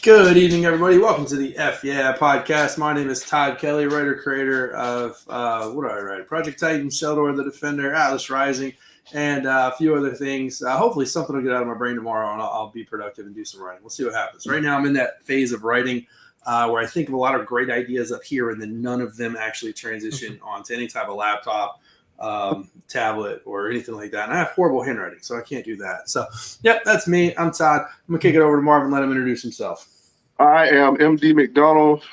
Good evening, everybody. Welcome to the Eff Yeah podcast. My name is Todd Kelly, writer creator of what do I write? Project Titan, Sheldor the Defender, Atlas Rising, and a few other things. Hopefully, something will get out of my brain tomorrow, and I'll be productive and do some writing. We'll see what happens. Right now, I'm in that phase of writing where I think of a lot of great ideas up here, and then none of them actually transition onto any type of laptop, tablet, or anything like that. And I have horrible handwriting, so I can't do that. So, yep, that's me. I'm Todd. I'm gonna kick it over to Marvin. Let him introduce himself. I am MD McDonald,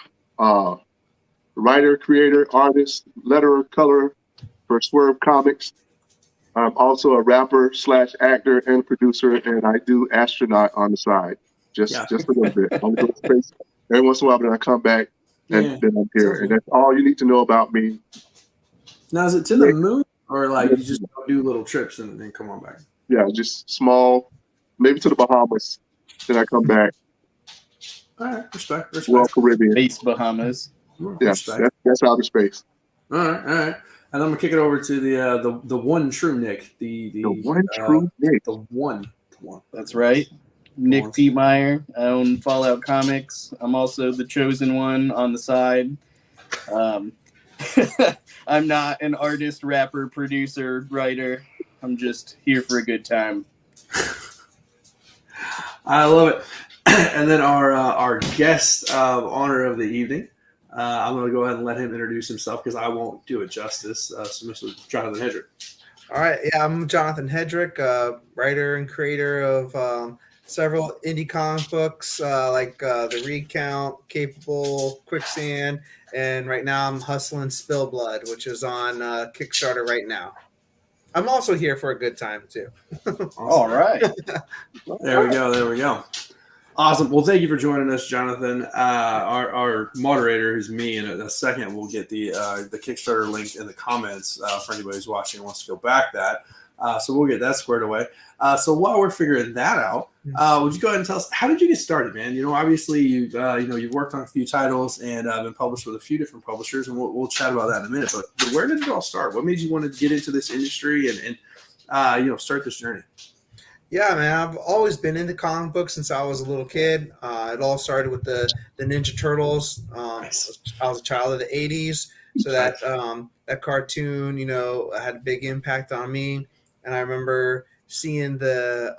writer, creator, artist, letterer, colorer for Swerve Comics. I'm also a rapper / actor and producer, and I do astronaut on the side, just a little bit. I go to space every once in a while, but I come back and then I'm here, and that's all you need to know about me. Now, is it to the moon, or like you just do little trips and then come on back? Yeah, just small, maybe to the Bahamas, then I come back. All right, respect. Well, Caribbean. Space Bahamas. Yes, that's outer space. All right. And I'm gonna kick it over to the one true Nick. The one true Nick. The one. That's right. Nick Pietmeyer. I own Fallout Comics. I'm also the chosen one on the side. I'm not an artist, rapper, producer, writer. I'm just here for a good time. I love it. And then our guest honor of the evening, I'm going to go ahead and let him introduce himself because I won't do it justice. So Mr. Jonathan Hedrick. All right. Yeah, I'm Jonathan Hedrick, writer and creator of several indie comic books like The Recount, Capable, Quicksand, and right now I'm hustling SpillBlood, which is on Kickstarter right now. I'm also here for a good time, too. Awesome. All right. There we go. Awesome. Well, thank you for joining us, Jonathan. Our moderator, who's me, in a second we'll get the Kickstarter link in the comments for anybody who's watching and wants to go back that. So we'll get that squared away. So while we're figuring that out, would you go ahead and tell us, how did you get started, man? You know, obviously you've worked on a few titles and been published with a few different publishers, and we'll chat about that in a minute. But where did it all start? What made you want to get into this industry and start this journey? Yeah, man, I've always been into comic books since I was a little kid. It all started with the Ninja Turtles. Nice. I was a child of the 80s, so that cartoon, had a big impact on me. And I remember seeing the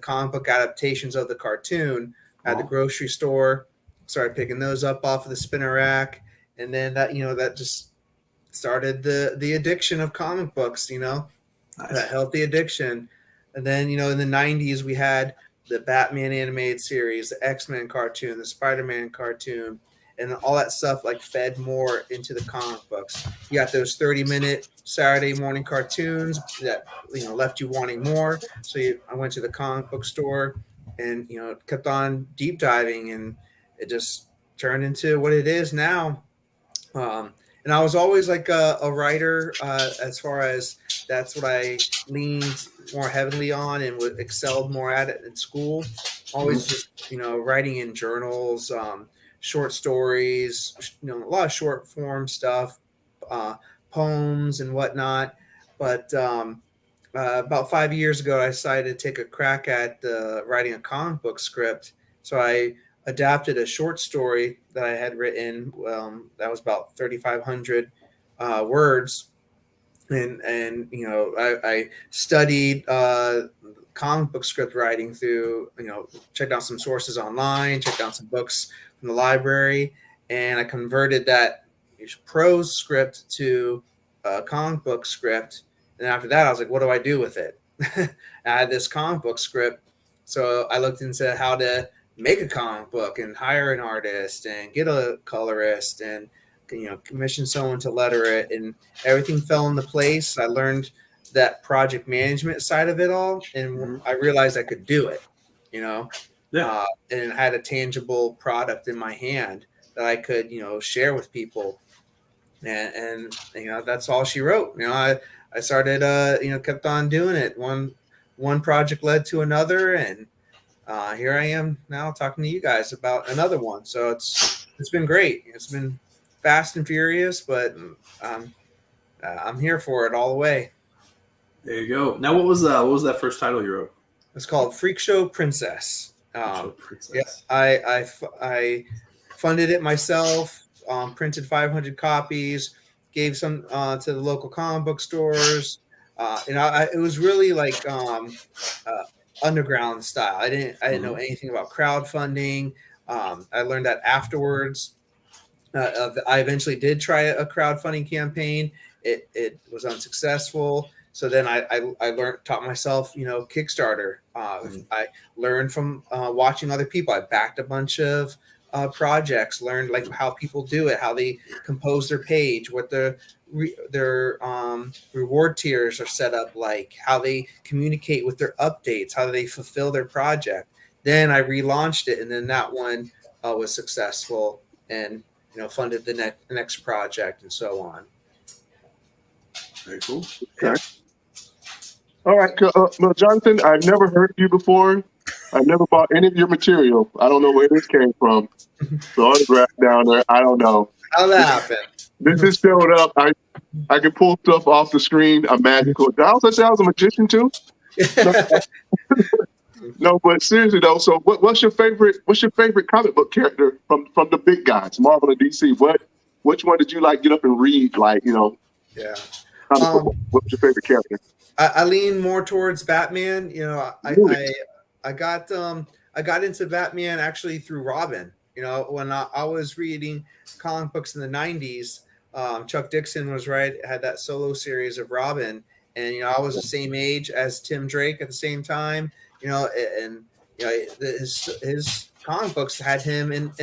comic book adaptations of the cartoon at the grocery store. Started picking those up off of the spinner rack, and then that just started the addiction of comic books. Nice. That healthy addiction. And then, in the 90s, we had the Batman animated series, the X-Men cartoon, the Spider-Man cartoon, and all that stuff fed more into the comic books. You got those 30-minute Saturday morning cartoons that, left you wanting more. So I went to the comic book store and, kept on deep diving, and it just turned into what it is now. And I was always a writer as far as that's what I leaned more heavily on and excelled more at it in school. Always just, writing in journals, short stories, a lot of short form stuff, poems and whatnot. But about 5 years ago, I decided to take a crack at writing a comic book script. So I adapted a short story that I had written. That was about 3,500 words. And I studied comic book script writing through, checked out some sources online, checked out some books from the library, and I converted that prose script to a comic book script. And after that, I was like, what do I do with it? I had this comic book script. So I looked into how to make a comic book and hire an artist and get a colorist and commission someone to letter it, and everything fell into place. I learned that project management side of it all, and I realized I could do it, and had a tangible product in my hand that I could, share with people. And that's all she wrote. I started, kept on doing it. One project led to another, and here I am now talking to you guys about another one. So it's been great. It's been fast and furious, but I'm here for it all the way. There you go. Now, what was that first title you wrote? It's called Freak Show Princess. Yeah, I funded it myself, printed 500 copies, gave some to the local comic book stores. It was really like underground style. I didn't know anything about crowdfunding. I learned that afterwards. I eventually did try a crowdfunding campaign. It was unsuccessful. So then I taught myself, Kickstarter. I learned from watching other people. I backed a bunch of projects, learned like how people do it, how they compose their page, what their reward tiers are set up, like how they communicate with their updates, how they fulfill their project. Then I relaunched it, and then that one was successful, and funded the next project and so on. Very cool. Okay. All right. Well, Jonathan, I've never heard of you before. I've never bought any of your material. I don't know where this came from. The autograph down there, I don't know. How that happened? This just showed up. I can pull stuff off the screen. I'm magical. Did I also say I was a magician too? No, but seriously though. So, what's your favorite comic book character from the big guys, Marvel and DC? Which one did you like get up and read? Like, Yeah. What's your favorite character? I lean more towards Batman. I got into Batman actually through Robin. When I was reading comic books in the 90s, Chuck Dixon had that solo series of Robin, and I was the same age as Tim Drake at the same time. His comic books had him in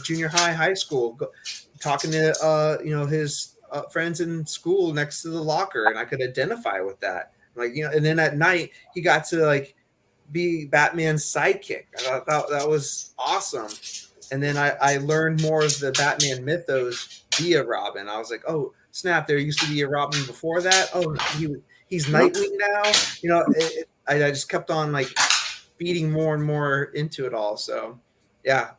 junior high school, talking to his friends in school next to the locker, and I could identify with that. And then at night he got to be Batman's sidekick. I thought that was awesome. And then I learned more of the Batman mythos via Robin. I was like, oh snap! There used to be a Robin before that. Oh, he's Nightwing now. I just kept on feeding more and more into it all. So yeah,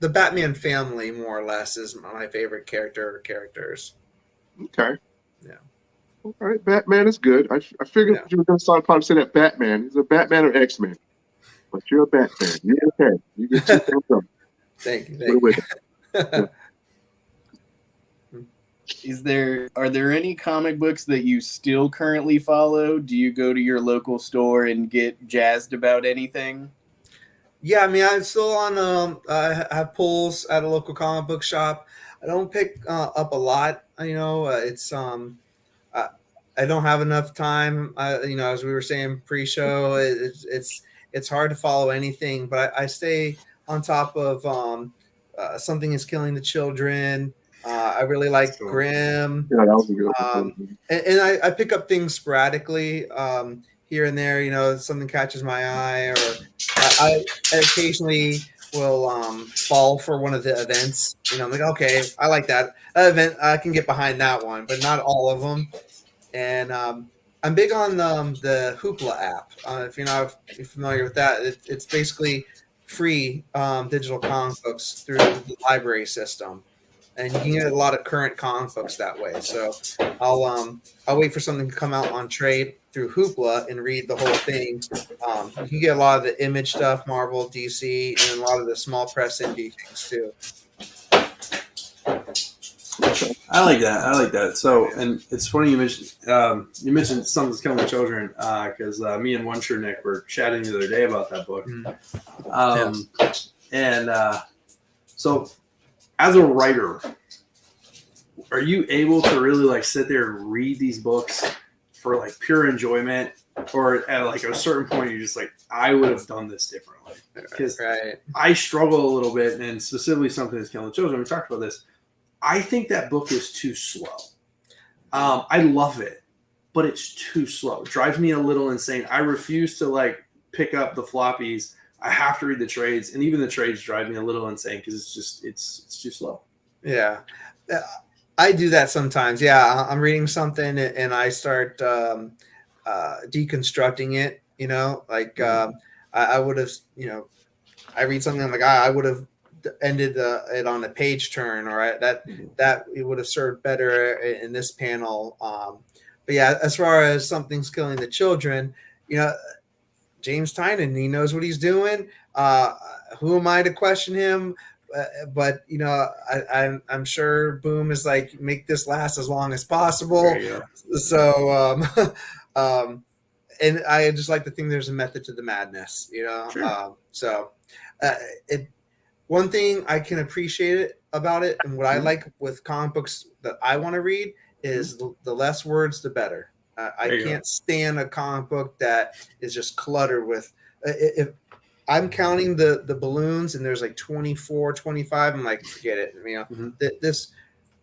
the Batman family more or less is my favorite characters. Okay. Yeah. All right, Batman is good. I figured you were going to start probably say that Batman. Is it Batman or X-Men? But you're a Batman. You're okay. You get two things up. Thank you. Are there any comic books that you still currently follow? Do you go to your local store and get jazzed about anything? Yeah, I mean, I'm still on. I have pulls at a local comic book shop. I don't pick up a lot. It's I don't have enough time. As we were saying pre-show, it's hard to follow anything. But I stay on top of Something Is Killing the Children. I really like Grimm. Yeah, that was a good one. And I pick up things sporadically here and there. Something catches my eye, or I occasionally will fall for one of the events. I'm like, okay, I like that event. I can get behind that one, but not all of them. And I'm big on the Hoopla app. If you're not familiar with that, it's basically free digital comic books through the library system, and you can get a lot of current comic books that way. So I'll wait for something to come out on trade through Hoopla and read the whole thing. You can get a lot of the Image stuff, Marvel, DC, and a lot of the small press indie things too. I like that. So, and it's funny you mentioned Something's Killing the Children, because me and One True Nick were chatting the other day about that book. So as a writer, are you able to really sit there and read these books for pure enjoyment, or at a certain point you're just I would have done this differently? Because I struggle a little bit, and specifically Something's Killing the Children. We talked about this. I think that book is too slow. I love it, but it's too slow. It drives me a little insane. I refuse to pick up the floppies. I have to read the trades, and even the trades drive me a little insane because it's too slow. Yeah, I do that sometimes. Yeah, I'm reading something and I start deconstructing it. I would have. I read something, I'm like, I would have ended it on a page turn, or that it would have served better in this panel. But yeah, as far as Something's Killing the Children, James Tynan, he knows what he's doing. Who am I to question him? But you know, I'm sure Boom is like, make this last as long as possible. There you go. So and I just like to think there's a method to the madness, you know. Sure. One thing I can appreciate it about it, and what I like with comic books that I want to read is the less words, the better. I can't stand a comic book that is just cluttered with. If I'm counting the balloons and there's like 24, 25, I'm like, forget it. You know, this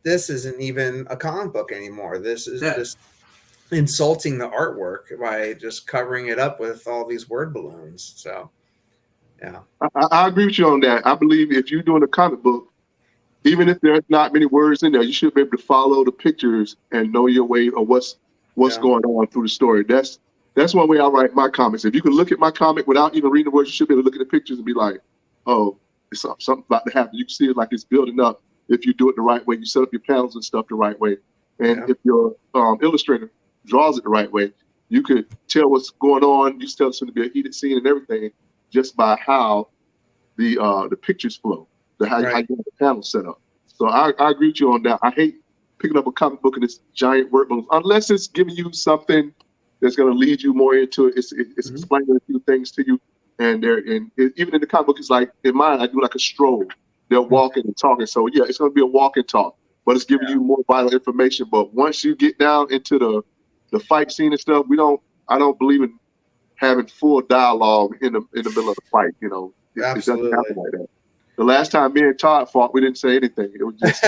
isn't even a comic book anymore. This is just insulting the artwork by just covering it up with all these word balloons. So, yeah. I agree with you on that. I believe if you're doing a comic book, even if there's not many words in there, you should be able to follow the pictures and know your way of what's going on through the story. That's one way I write my comics. If you can look at my comic without even reading the words, you should be able to look at the pictures and be like, oh, it's something about to happen. You can see it like it's building up if you do it the right way. You set up your panels and stuff the right way. And if your illustrator draws it the right way, you could tell what's going on. You tell it's going to be a heated scene and everything just by how the pictures flow, how you have the panel set up. So I agree with you on that. I hate picking up a comic book and it's giant word balloons, unless it's giving you something that's going to lead you more into it. It's explaining a few things to you. And even in the comic book, it's like, in mine, I do like a stroll. They're walking and talking. So yeah, it's going to be a walk and talk, but it's giving you more vital information. But once you get down into the fight scene and stuff, I don't believe in having full dialogue in the middle of the fight. You know, it doesn't happen like that. The last time me and Todd fought, we didn't say anything. It was just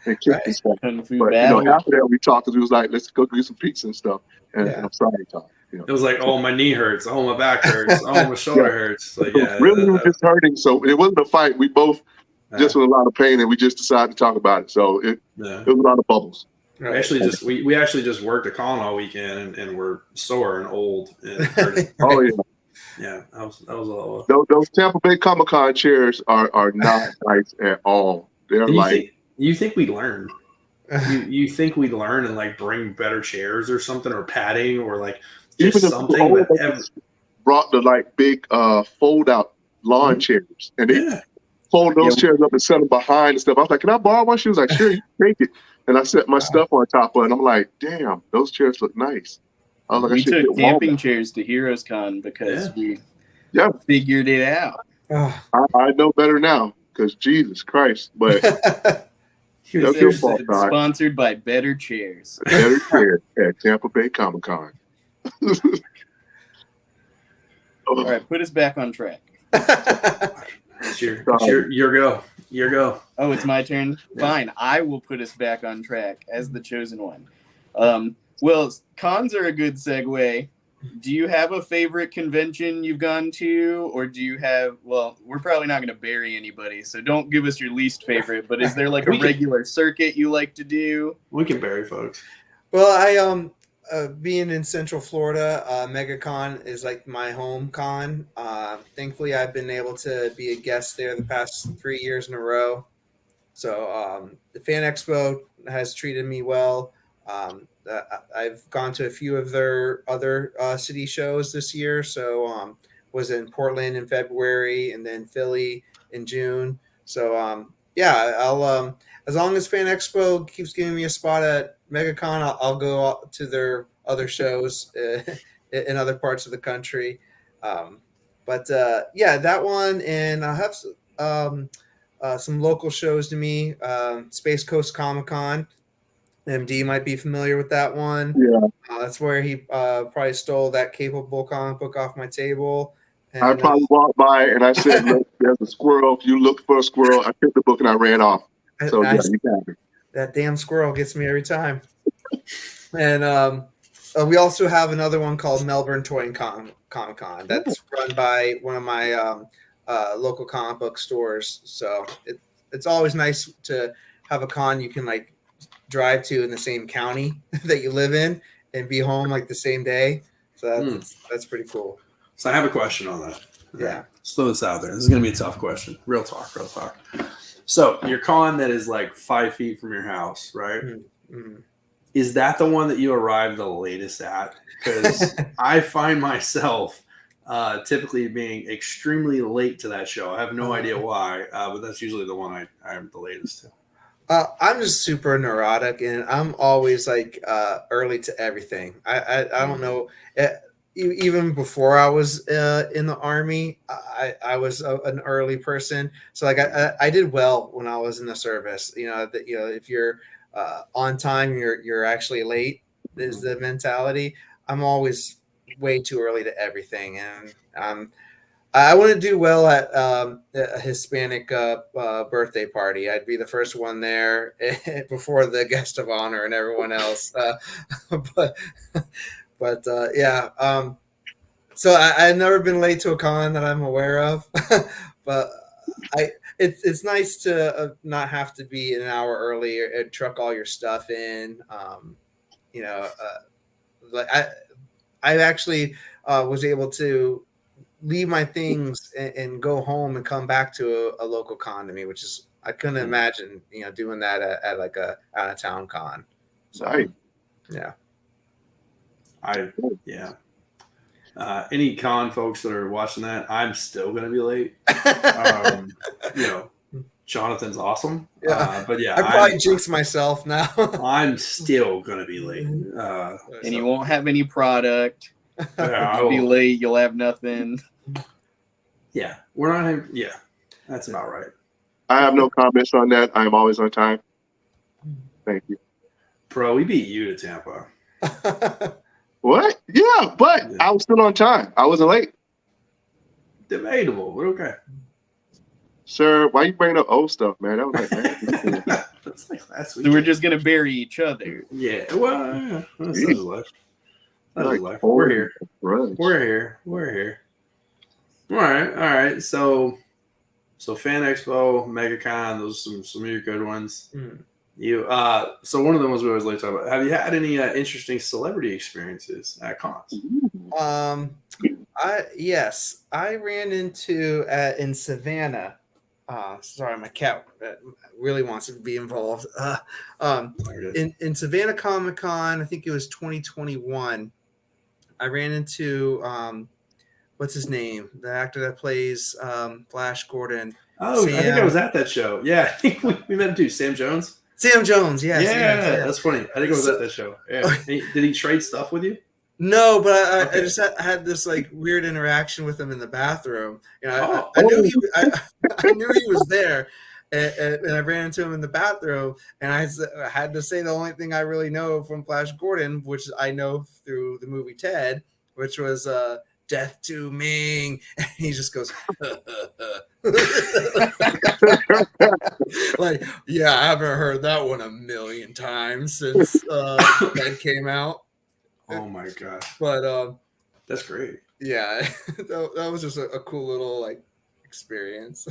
and kick and stuff. But after that, we talked because we was like, let's go get some pizza and stuff. And I'm sorry, Todd. You know. It was like, oh, my knee hurts. Oh, my back hurts. Oh, my shoulder hurts. Like, really, we were just hurting. So it wasn't a fight. We both just with a lot of pain, and we just decided to talk about it. So it was a lot of bubbles. We actually just worked a con all weekend and we're sore and old and hurting. Oh yeah. Yeah, that was a lot. Those Tampa Bay Comic-Con chairs are not nice at all. They're you think we learn? You think we learn and like bring better chairs or something, or padding, or like just even something? But brought the like big fold out lawn chairs, and they fold those chairs up and set them behind and stuff. I was like, can I borrow one? She was like, sure, you can take it. And I set my stuff on top of it. And I'm like, damn, those chairs look nice. I was like, we took camping chairs to Heroes Con because we figured it out. I know better now because Jesus Christ. But sponsored by Better Chairs. Better Chairs at Tampa Bay Comic-Con. All right, put us back on track. It's your go. Your go. Oh, it's my turn? Yeah. Fine. I will put us back on track as the chosen one. Well, cons are a good segue. Do you have a favorite convention you've gone to? Or do you have, well, we're probably not going to bury anybody, so don't give us your least favorite, but is there like a regular circuit you like to do? We can bury folks. Well, I being in Central Florida, MegaCon is like my home con. Thankfully, I've been able to be a guest there the past 3 years in a row. So the Fan Expo has treated me well. I've gone to a few of their other city shows this year. So was in Portland in February and then Philly in June. So I'll as long as Fan Expo keeps giving me a spot at MegaCon, I'll go to their other shows in other parts of the country. But that one, and I'll have some local shows to me. Space Coast Comic-Con. MD might be familiar with that one. Yeah. That's where he probably stole that Capable comic book off my table. And, I probably walked by and I said, look, there's a squirrel. If you look for a squirrel, I took the book and I ran off. So you got it. That damn squirrel gets me every time. And we also have another one called Melbourne Toy and Comic-Con. That's run by one of my local comic book stores. So it's always nice to have a con you can like drive to in the same county that you live in and be home like the same day. So that's pretty cool. So I have a question on that. Yeah. Throw this out there. This is going to be a tough question. Real talk. So your con that is like 5 feet from your house, right? Mm-hmm. Is that the one that you arrived the latest at? Because I find myself typically being extremely late to that show. I have no idea why, but that's usually the one I'm the latest to. I'm just super neurotic, and I'm always like early to everything. I don't know. Even before I was in the army, I was an early person. So like I did well when I was in the service. If you're on time, you're actually late is the mentality. I'm always way too early to everything, and I want to do well at a Hispanic birthday party. I'd be the first one there before the guest of honor and everyone else. But yeah. So I've never been late to a con that I'm aware of, but it's nice to not have to be an hour early and truck all your stuff in. Like I actually was able to leave my things and go home and come back to a local con to me, which is I couldn't imagine doing that at like a out of town con. So Right. yeah. Any con folks that are watching that, I'm still gonna be late. Jonathan's awesome. Yeah. But yeah, I probably jinx myself now. I'm still gonna be late. And you won't have any product. I You'll be will- late. You'll have nothing. Yeah, we're not. Yeah, that's about right. I have no comments on that. I am always on time. Thank you. Bro, we beat you to Tampa. What? Yeah, but I was still on time. I wasn't late. Debatable. We're okay. Sir, why you bringing up old stuff, man? That was like, That's like last So week. we're just gonna bury each other. Yeah. Well, yeah. That's life. That's like, life. We're here. Right. We're here. All right. So Fan Expo, MegaCon, those are some of your good ones. So one of the ones we always like to talk about. Have you had any interesting celebrity experiences at cons? I ran into in Savannah. Sorry, my cat really wants to be involved. In Savannah Comic Con, I think it was 2021. I ran into what's his name, the actor that plays Flash Gordon. Oh, Sam. I think I was at that show. Yeah, I think we met him too. Sam Jones. Sam Jones, yes. Yeah, that's funny. I think I was at that show. Yeah. Did he trade stuff with you? No, but I just had this like weird interaction with him in the bathroom. I knew he was there, and I ran into him in the bathroom, and I had to say the only thing I really know from Flash Gordon, which I know through the movie Ted, which was "Death to Ming," and he just goes, like, yeah, I haven't heard that one a million times since Ted came out. Oh my god! But that's great. Yeah, that was just a cool little like experience.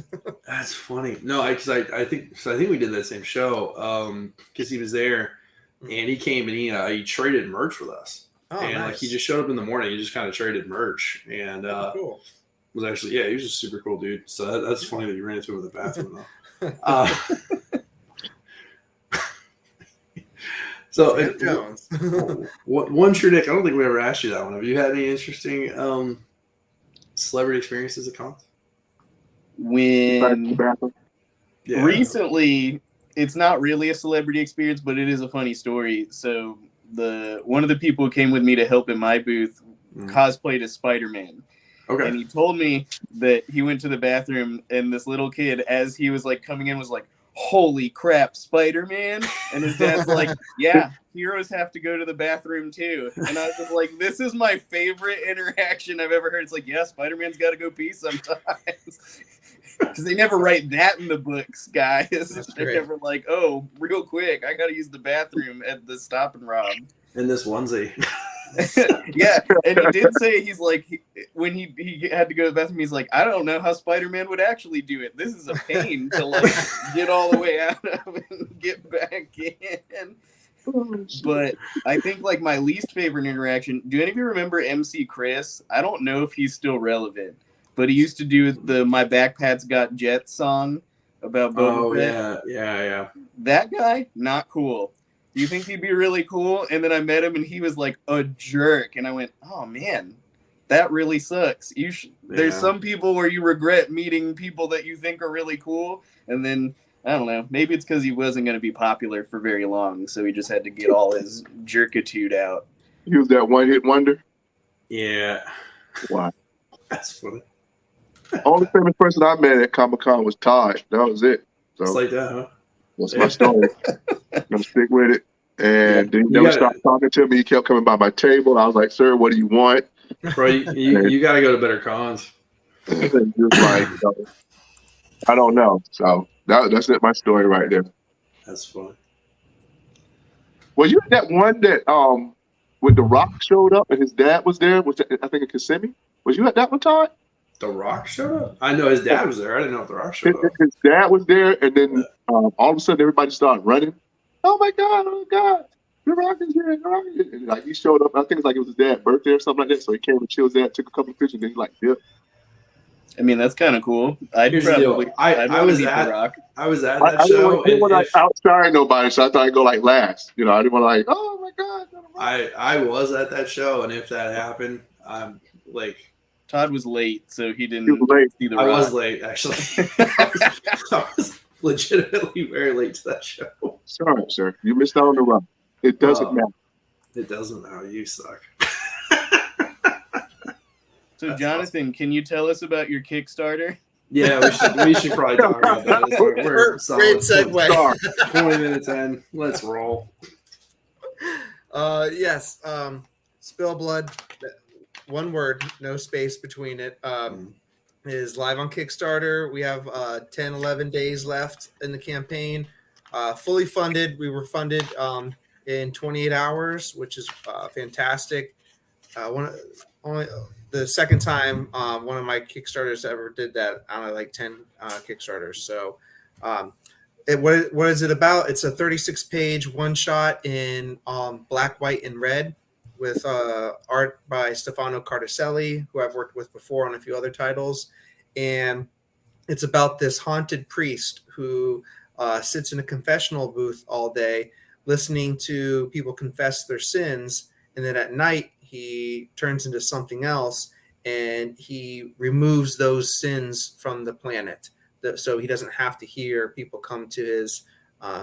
That's funny. No, I think we did that same show because he was there and he came and he traded merch with us. Oh, and nice. Like he just showed up in the morning. He just kind of traded merch and cool. Was actually he was just super cool dude. So that's funny that you ran into him in the bathroom though. So, what's your Nick? I don't think we ever asked you that one. Have you had any interesting celebrity experiences at cons? Recently, it's not really a celebrity experience, but it is a funny story. So, one of the people who came with me to help in my booth cosplayed as Spider-Man. Okay. And he told me that he went to the bathroom, and this little kid, as he was like coming in, was like, "Holy crap, Spider-Man!" And his dad's like, "Yeah, heroes have to go to the bathroom too." And I was just like, "This is my favorite interaction I've ever heard." It's like, "Yeah, Spider-Man's got to go pee sometimes," because they never write that in the books, guys. They're never like, "Oh, real quick, I got to use the bathroom at the Stop and Rob." In this onesie. Yeah, and he did say he's like when he had to go to the bathroom, he's like, "I don't know how Spider-Man would actually do it. This is a pain to like get all the way out of and get back in." But I think like my least favorite interaction. Do any of you remember MC Chris? I don't know if he's still relevant, but he used to do the "My Backpack's Got Jets" song about Boba Fett. Yeah. That guy, not cool. Do you think he'd be really cool? And then I met him and he was like a jerk. And I went, oh man, that really sucks. There's Yeah. some people where you regret meeting people that you think are really cool, and then I don't know. Maybe it's because he wasn't going to be popular for very long, so he just had to get all his jerkitude out. He was that one hit wonder. Yeah. Wow. That's funny. Only famous person I met at Comic-Con was Todd. That was it. It's So like that, huh? that's my story. I'm gonna stick with it. And then he You never gotta- stopped talking to me. He kept coming by my table. I was like, "Sir, what do you want?" Bro, you got to go to better cons. And he was like, I don't know. So that's it. My story right there. That's funny. Well, you had that one that when The Rock showed up and his dad was there, which I think in Kissimmee. Was you at that one, Todd? The Rock showed up? I know his dad was there. I didn't know if The Rock showed up. His dad was there, and then all of a sudden everybody started running. Oh my God, The Rock is here, The Rock is here. And like he showed up. I think it's like it was his dad's birthday or something like that. So he came and chilled there, took a couple of pictures, and then he like dipped. I mean, that's kind of cool. I'd Here's the deal. probably. I wanna was meet at The Rock. I was at I that didn't show. want to And like outshine nobody, so I thought I'd go like last. You know, I didn't want to like, oh my God, The Rock. I was at that show, and if that happened, I'm like, Todd was late, so he didn't He was late. see The I Rock. was late actually. I was legitimately very late to that show. Sorry, sir, you missed out on The Rock. It doesn't matter. It doesn't matter. You suck. So, That's Jonathan, can you tell us about your Kickstarter? Yeah, we should probably talk about that. We're Great solid. segue. 20 minutes in. Let's roll. Yes. SpillBlood, one word, no space between it, is live on Kickstarter. We have 10, 11 days left in the campaign. Fully funded. We were funded in 28 hours, which is fantastic. Only the second time one of my Kickstarters ever did that. I don't know, like 10 Kickstarters. So what is it about? It's a 36-page one-shot in black, white, and red with art by Stefano Cardicelli, who I've worked with before on a few other titles. And it's about this haunted priest who sits in a confessional booth all day listening to people confess their sins. And then at night, he turns into something else and he removes those sins from the planet. So he doesn't have to hear people come to his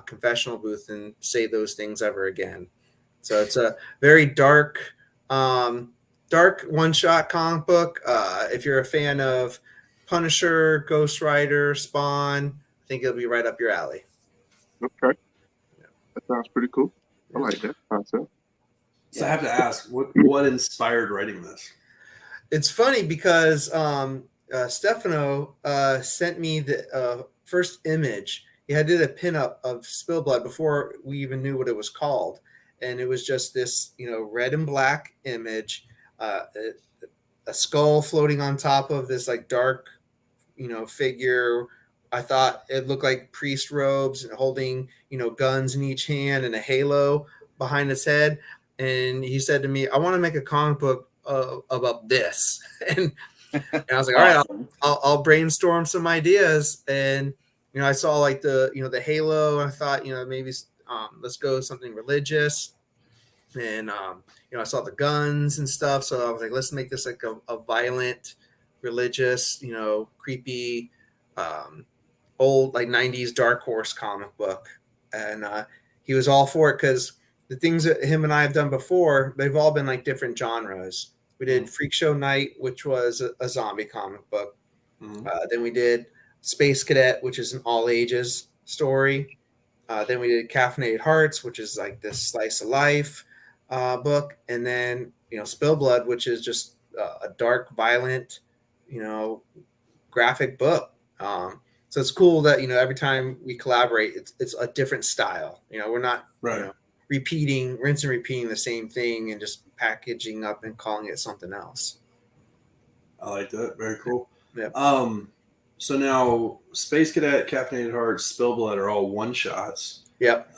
confessional booth and say those things ever again. So it's a very dark one-shot comic book. If you're a fan of Punisher, Ghost Rider, Spawn, I think it'll be right up your alley. Okay, that sounds pretty cool. I like that concept. So I have to ask, what inspired writing this? It's funny because Stefano sent me the first image. He had did a pinup of SpillBlood before we even knew what it was called, and it was just this, red and black image, a skull floating on top of this like dark, figure. I thought it looked like priest robes and holding, guns in each hand and a halo behind his head. And he said to me, I want to make a comic book about this. And I was like, all right, I'll brainstorm some ideas. And, I saw like the halo. And I thought, maybe let's go something religious. And, I saw the guns and stuff. So I was like, let's make this like a violent, religious, creepy, old like 90s Dark Horse comic book. And he was all for it because the things that him and I have done before, they've all been like different genres. We did Freak Show Night, which was a zombie comic book. Then we did Space Cadet, which is an all ages story. Then we did Caffeinated Hearts, which is like this slice of life book. And then, SpillBlood, which is just a dark, violent, graphic book. So it's cool that, every time we collaborate, it's a different style. We're not rinse and repeating the same thing and just packaging up and calling it something else. I like that. Very cool. Yeah. So now Space Cadet, Caffeinated Hearts, SpillBlood are all one shots. Yep.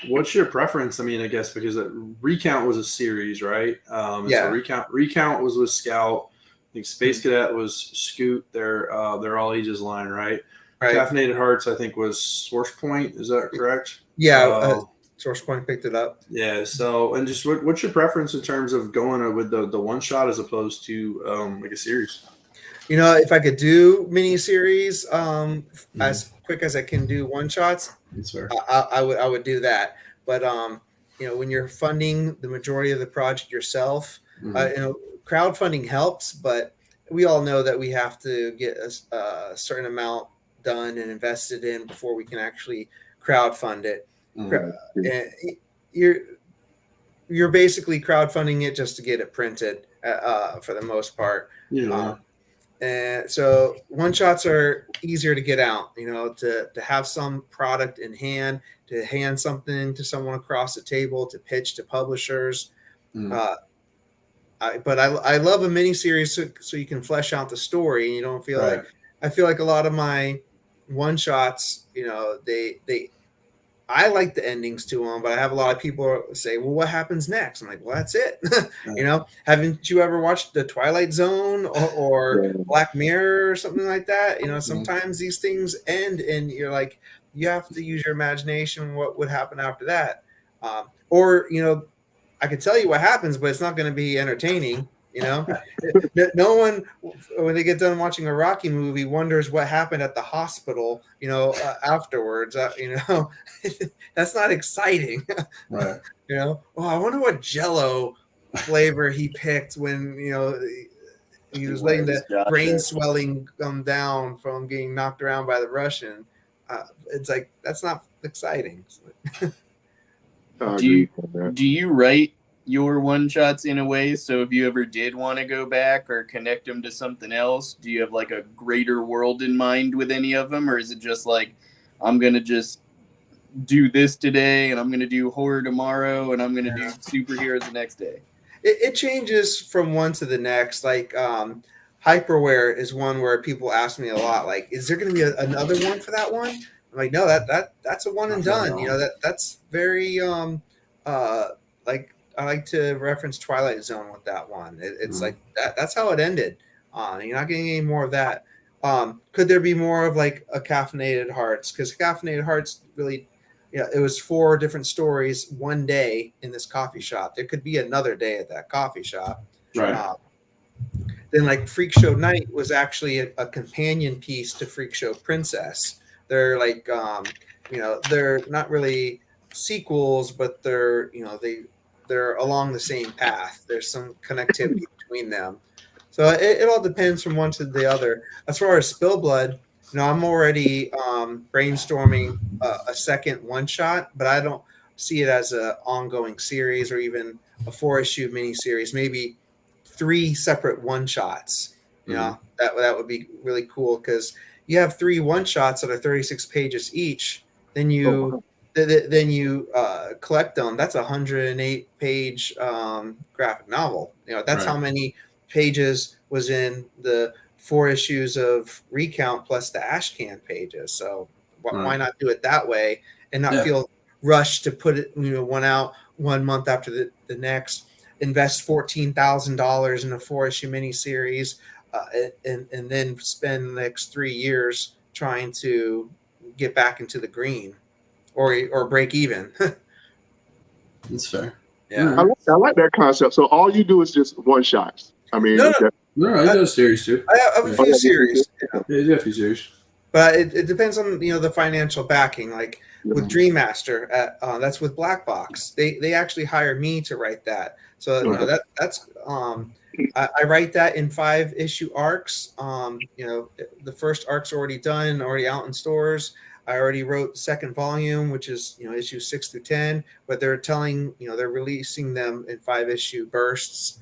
What's your preference? I mean, I guess because Recount was a series, right? Yeah. So Recount was with Scout. I think Space Cadet was Scoot. They're all ages line, right? Right. Caffeinated Hearts, I think, was Source Point. Is that correct? Yeah. SourcePoint picked it up. Yeah. So, and just what's your preference in terms of going with the one shot as opposed to like a series? You know, if I could do miniseries as quick as I can do one shots, That's fair. I would do that. But you know, when you're funding the majority of the project yourself, you know, crowdfunding helps, but we all know that we have to get a certain amount done and invested in before we can actually crowdfund it. And you're basically crowdfunding it just to get it printed for the most part. And so one shots are easier to get out, you know, to have some product in hand, to hand something to someone across the table, to pitch to publishers. But I love a mini series so you can flesh out the story and you don't feel like, I feel like a lot of my one shots, you know, I like the endings to them, but I have a lot of people say, well, what happens next? I'm like, well, that's it. You know, haven't you ever watched The Twilight Zone or Black Mirror or something like that? You know, sometimes these things end and you're like, you have to use your imagination. What would happen after that? Or, you know, I could tell you what happens, but it's not going to be entertaining. You know, no one, when they get done watching a Rocky movie, wonders what happened at the hospital, you know, afterwards. You know, that's not exciting. Right. You know, well, I wonder what Jello flavor he picked when, you know, he was letting the brain swelling come down from getting knocked around by the Russian. It's like, that's not exciting. Do you write your one shots in a way so if you ever did want to go back or connect them to something else, do you have like a greater world in mind with any of them, or is it just like, I'm gonna just do this today and I'm gonna do horror tomorrow and I'm gonna do superheroes the next day? It changes from one to the next. Like Hyperware is one where people ask me a lot, like, is there going to be another one for that one? I'm like, no, that's a one and done. You know, that's very like, I like to reference Twilight Zone with that one. It's like that's how it ended. You're not getting any more of that. Could there be more of like a Caffeinated Hearts? Because Caffeinated Hearts really, yeah, it was 4 different stories one day in this coffee shop. There could be another day at that coffee shop. Right. Then like Freak Show Night was actually a companion piece to Freak Show Princess. They're like, you know, they're not really sequels, but they're, you know, they're along the same path. There's some connectivity between them. So it all depends from one to the other. As far as SpillBlood, you know, I'm already brainstorming a second one shot, but I don't see it as an ongoing series or even a 4-issue miniseries. Maybe 3 separate one shots. You know, that would be really cool because you have 3 one shots that are 36 pages each. Then you collect them. That's a 108-page graphic novel. You know, that's how many pages was in the 4 issues of Recount plus the Ashcan pages. So why not do it that way and not feel rushed to put it, you know, one out 1 month after the next, invest $14,000 in a 4-issue miniseries, and then spend the next 3 years trying to get back into the green or break even. That's fair. Yeah. I like that concept. So all you do is just one shots. I mean, no, he does series too. I have a few series. Yeah, he does a few series. But it depends on, you know, the financial backing. Like with Dream Master, that's with Black Box. They actually hire me to write that. So you know that's I write that in 5-issue arcs. You know, the first arc's already done, already out in stores. I already wrote the second volume, which is, you know, issues 6 through 10. But they're telling, you know, they're releasing them in 5-issue bursts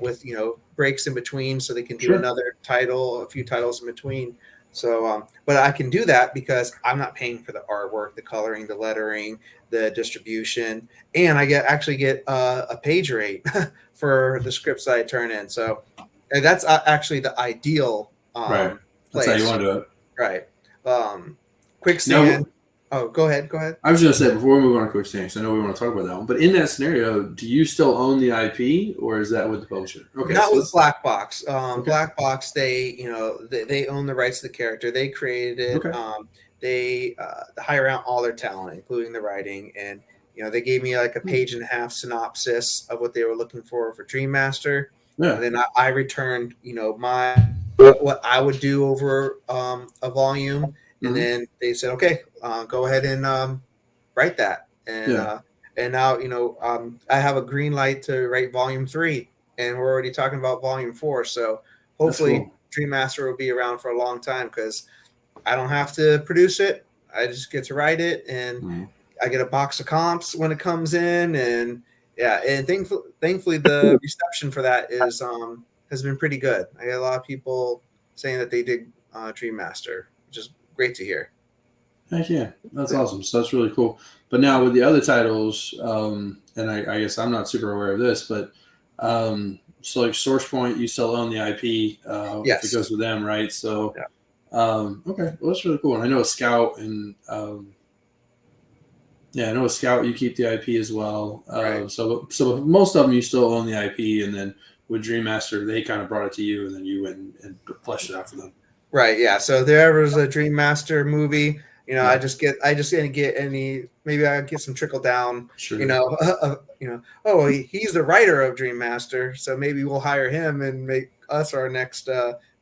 with, you know, breaks in between, so they can do another title, a few titles in between. So, but I can do that because I'm not paying for the artwork, the coloring, the lettering, the distribution, and I actually get a page rate for the scripts that I turn in. So that's actually the ideal Right. place. That's how you want to do it. Right. Quicksand. Oh, go ahead. I was going to say, before we move on to Quicksand, I know we want to talk about that one, but in that scenario, do you still own the IP, or is that with the publisher? Okay, not with Black Box. Black Box, they, you know, they own the rights to the character. They created it. They hire out all their talent, including the writing, and they gave me like a page and a half synopsis of what they were looking for Dream Master. Yeah. And then I returned, what I would do over a volume. And then they said, okay, go ahead and write that. And now, I have a green light to write volume 3, and we're already talking about volume 4. So hopefully Dream Master will be around for a long time, because I don't have to produce it. I just get to write it, and I get a box of comps when it comes in. And thankfully the reception for that has been pretty good. I get a lot of people saying that they dig Dream Master, which is great to hear. Heck yeah, that's awesome. So that's really cool. But now with the other titles, and I guess I'm not super aware of this, but so like SourcePoint, you still own the IP. Yes. If it goes with them, right? So, okay, well that's really cool. And I know a Scout, and I know a Scout, you keep the IP as well. Right. So most of them you still own the IP, and then with Dream Master, they kind of brought it to you, and then you went and fleshed it out for them. Right. Yeah. So if there ever was a Dream Master movie, I just didn't get any. Maybe I get some trickle down. Sure. He's the writer of Dream Master, so maybe we'll hire him and make us our next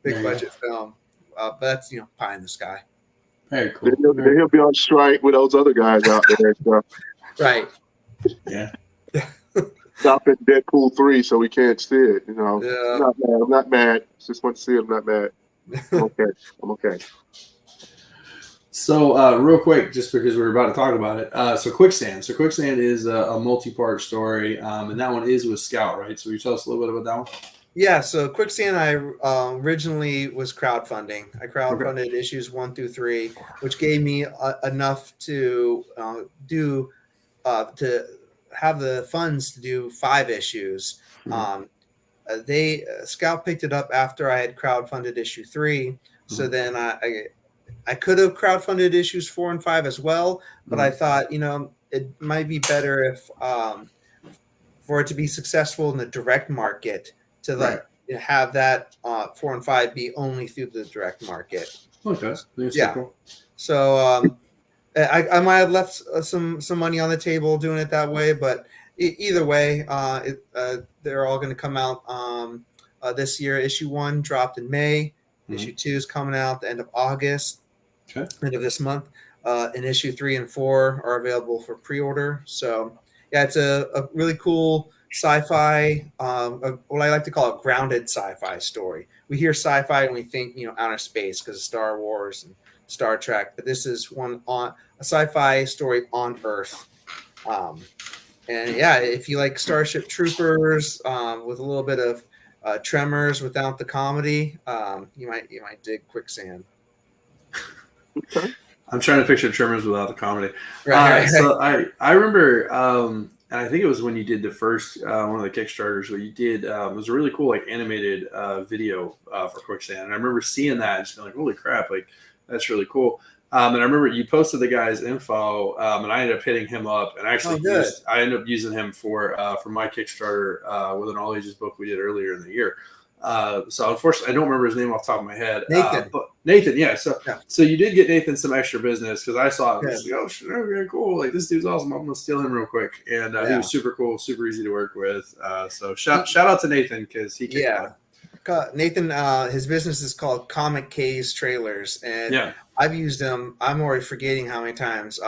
big budget film. But that's pie in the sky. Very cool. He'll be on strike with those other guys out there. So. Right. Yeah. Stopping Deadpool 3, so we can't see it. Yeah. I'm not mad. Just want to see it. I'm not mad. I'm okay. So real quick, just because we're about to talk about it. So Quicksand. So Quicksand is a multi-part story, and that one is with Scout, right? So will you tell us a little bit about that one? Yeah. So Quicksand, I originally was crowdfunding. I crowdfunded issues 1 through 3, which gave me enough to to have the funds to do 5 issues. Scout picked it up after I had crowdfunded issue 3. So then I could have crowdfunded issues 4 and 5 as well, but I thought, it might be better if for it to be successful in the direct market to have that 4 and 5 be only through the direct market. Okay. Yeah. Cool. So I might have left some money on the table doing it that way, but either way, they're all going to come out this year. Issue 1 dropped in May. Issue 2 is coming out the end of August, end of this month. And issue 3 and 4 are available for pre-order. So yeah, it's a really cool sci-fi, what I like to call a grounded sci-fi story. We hear sci-fi and we think, outer space because of Star Wars and Star Trek, but this is one on a sci-fi story on Earth. And yeah, if you like Starship Troopers with a little bit of Tremors without the comedy, you might dig Quicksand. I'm trying to picture Tremors without the comedy. Right. So I remember, and I think it was when you did the first one of the Kickstarters where you did. It was a really cool animated video for Quicksand, and I remember seeing that and just being like, "Holy crap! That's really cool." And I remember you posted the guy's info, and I ended up hitting him up, and actually I ended up using him for my Kickstarter with an all ages book we did earlier in the year. So unfortunately, I don't remember his name off the top of my head. Nathan. But Nathan, yeah. So you did get Nathan some extra business because I saw it. And I was like, oh, shit, okay, cool. This dude's awesome. I'm gonna steal him real quick. And he was super cool, super easy to work with. So shout out to Nathan because he kicked butt. Nathan, his business is called Comic K's Trailers, and I've used him. I'm already forgetting how many times.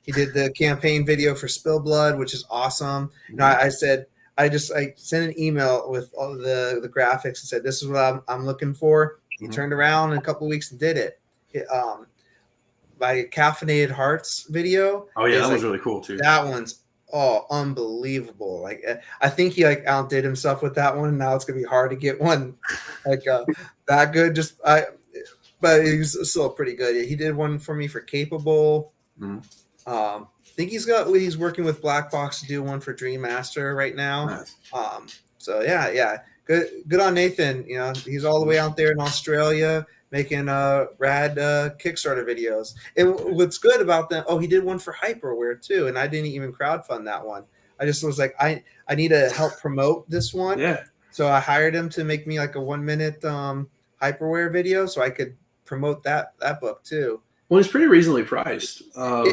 He did the campaign video for SpillBlood, which is awesome. I said. I sent an email with all the graphics and said, this is what I'm looking for. He turned around in a couple of weeks and did it. My Caffeinated Hearts video. Oh, yeah, that was really cool, too. That one's unbelievable. I think he outdid himself with that one. Now it's going to be hard to get one that good. But he's still pretty good. He did one for me for Capable. I think he's working with Black Box to do one for Dream Master right now. Nice. So yeah, good on Nathan. He's all the way out there in Australia making rad Kickstarter videos. And what's good about that? Oh, he did one for Hyperware too, and I didn't even crowdfund that one. I just was like, I need to help promote this one. Yeah. So I hired him to make me a 1-minute Hyperware video so I could promote that book too. Well, he's pretty reasonably priced. I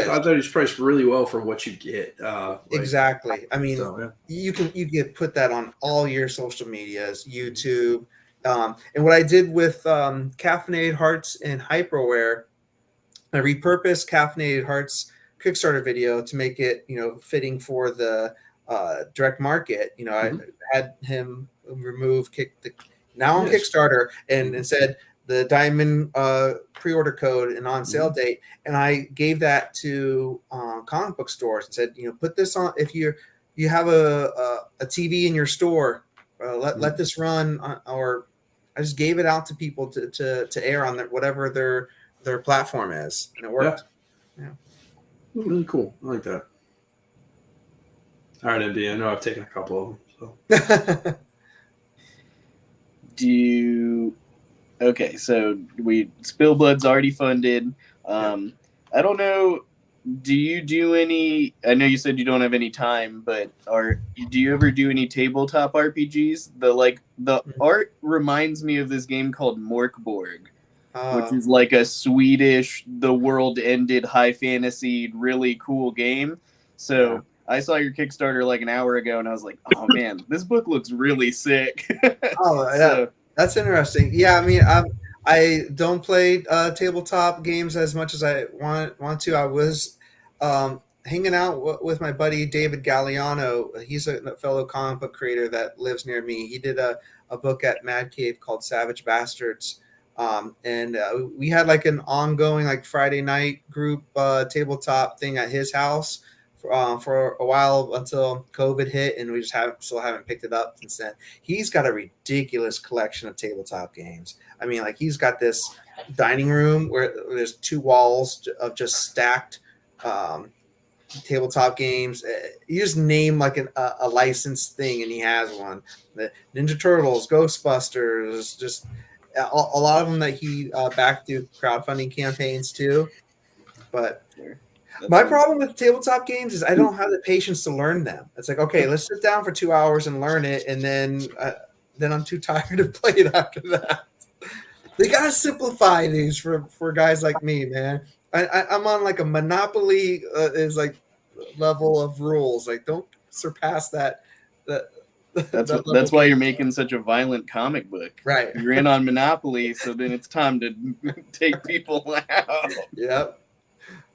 thought he's priced really well for what you get. Exactly. I mean, so, you can put that on all your social medias, YouTube. And what I did with Caffeinated Hearts and Hyperware, I repurposed Caffeinated Hearts Kickstarter video to make it, fitting for the direct market. I had him remove now on Kickstarter and said the diamond pre-order code and on sale date, and I gave that to comic book stores and said, put this on if you have a TV in your store, let this run or I just gave it out to people to air on whatever their platform is, and it worked. Yeah. Really cool. I like that. All right, MD. I know I've taken a couple of them. So. Okay, so SpillBlood's already funded. I don't know. Do you do any? I know you said you don't have any time, but do you ever do any tabletop RPGs? The art reminds me of this game called Morkborg, which is like a Swedish, the world ended high fantasy, really cool game. So I saw your Kickstarter like an hour ago, and I was like, oh man, this book looks really sick. That's interesting. Yeah, I mean, I don't play tabletop games as much as I want to. I was hanging out with my buddy David Galliano. He's a fellow comic book creator that lives near me. He did a book at Mad Cave called Savage Bastards. And we had like an ongoing like Friday night group tabletop thing at his house for a while until COVID hit, and we just still haven't picked it up since then. He's got a ridiculous collection of tabletop games. I mean, like he's got this dining room where there's 2 walls of just stacked tabletop games. You just name like a licensed thing, and he has one. The Ninja Turtles, Ghostbusters, just a lot of them that he backed through crowdfunding campaigns too. But my problem with tabletop games is I don't have the patience to learn them. It's like, okay, let's sit down for 2 hours and learn it, and then I'm too tired to play it after that. They gotta simplify these for guys like me, man. I'm on like a Monopoly is like level of rules. Like, don't surpass that. That's why you're making such a violent comic book. Right. You're in on Monopoly, so then it's time to take people out. Yep.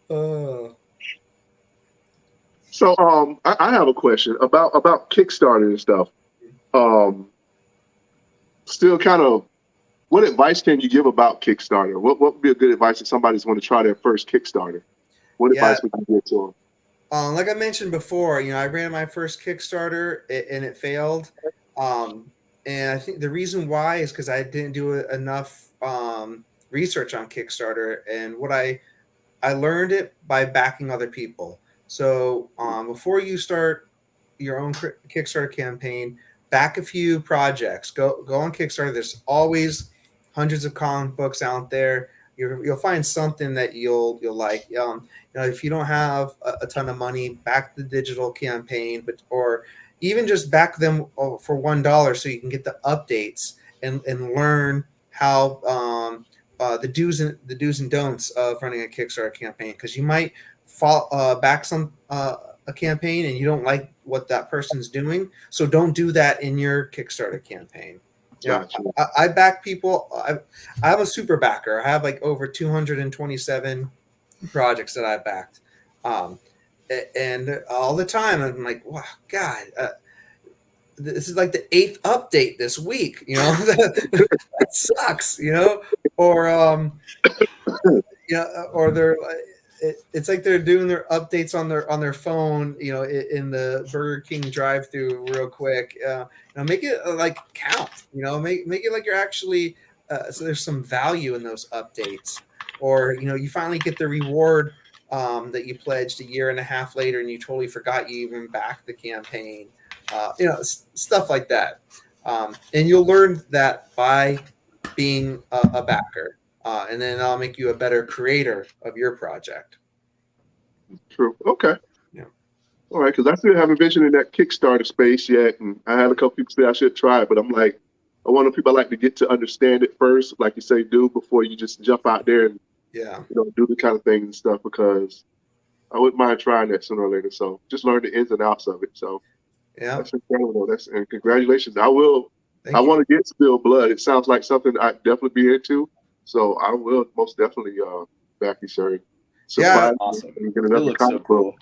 So I have a question about Kickstarter and stuff. Still kind of, what advice can you give about Kickstarter? What would be a good advice if somebody's want to try their first Kickstarter? What advice would you give to them? Like I mentioned before, I ran my first Kickstarter and it failed. And I think the reason why is because I didn't do enough research on Kickstarter, and what I learned it by backing other people. So before you start your own Kickstarter campaign, back a few projects. Go on Kickstarter. There's always hundreds of comic books out there. You'll find something that you'll like. If you don't have a ton of money, back the digital campaign, or even just back them for $1 so you can get the updates and learn how the do's and don'ts of running a Kickstarter campaign, because you might back a campaign and you don't like what that person's doing, so don't do that in your Kickstarter campaign. Gotcha. I back people. I have a super backer. I have like over 227 projects that I backed, and all the time I'm like, wow, God. This is like the 8th update this week, that sucks, or or they're it's like they're doing their updates on their phone, in the Burger King drive-through real quick. Make it like count, make it like you're actually so there's some value in those updates, or you finally get the reward that you pledged a year and a half later, and you totally forgot you even backed the campaign. Stuff like that. And you'll learn that by being a backer. And then I'll make you a better creator of your project. True. Okay. Yeah. All right, because I still haven't ventured in that Kickstarter space yet. And I had a couple people say I should try it, but I'm like, I want people like to get to understand it first, like you say, do before you just jump out there and Yeah. do the kind of things and stuff, because I wouldn't mind trying that sooner or later. So just learn the ins and outs of it. So Yeah. that's incredible. And congratulations. I want to get SpillBlood. It sounds like something I'd definitely be into. So I will most definitely back you, sir. Yeah. Awesome. And get It another looks so comic book. cool.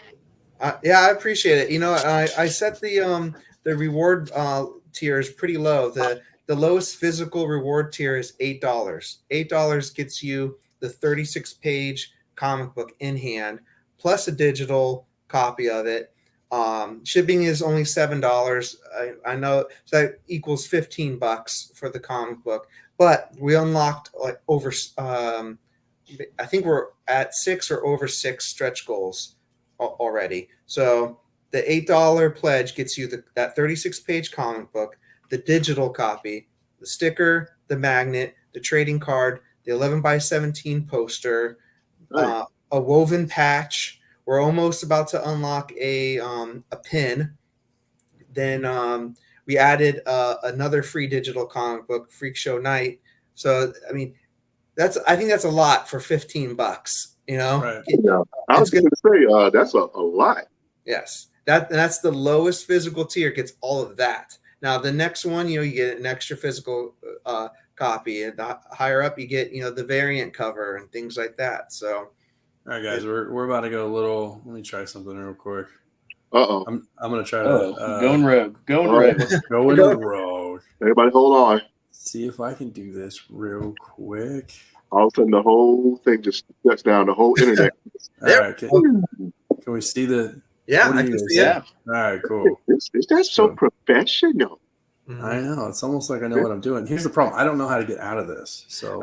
Yeah, I appreciate it. I set the reward tiers pretty low. The lowest physical reward tier is $8. $8 gets you the 36-page comic book in hand, plus a digital copy of it. Shipping is only $7. I know, so that equals $15 for the comic book. But we unlocked like over. I think we're at 6 or over 6 stretch goals already. So the $8 pledge gets you that 36-page comic book, the digital copy, the sticker, the magnet, the trading card, the 11x17 poster, Nice. a woven patch. We're almost about to unlock a pin. Then we added another free digital comic book, Freak Show Night. So I mean, I think that's a lot for $15. Right. Yeah. I was going to say that's a lot. Yes, that's the lowest physical tier, gets all of that. Now the next one, you get an extra physical copy, and the higher up you get, the variant cover and things like that. So, All right, guys, we're about to go a little. Let me try something real quick. Uh-oh. I'm gonna try Oh, to going rogue. Going oh. rogue. go in rogue. Everybody hold on. See if I can do this real quick. All of a sudden, the whole thing just shuts down, the whole internet. All right, can we see the? yeah, what do I you can guys see say? it. All right, cool. Is that so professional? Mhm. I know, it's almost like I know what I'm doing. Here's the problem: I don't know how to get out of this, so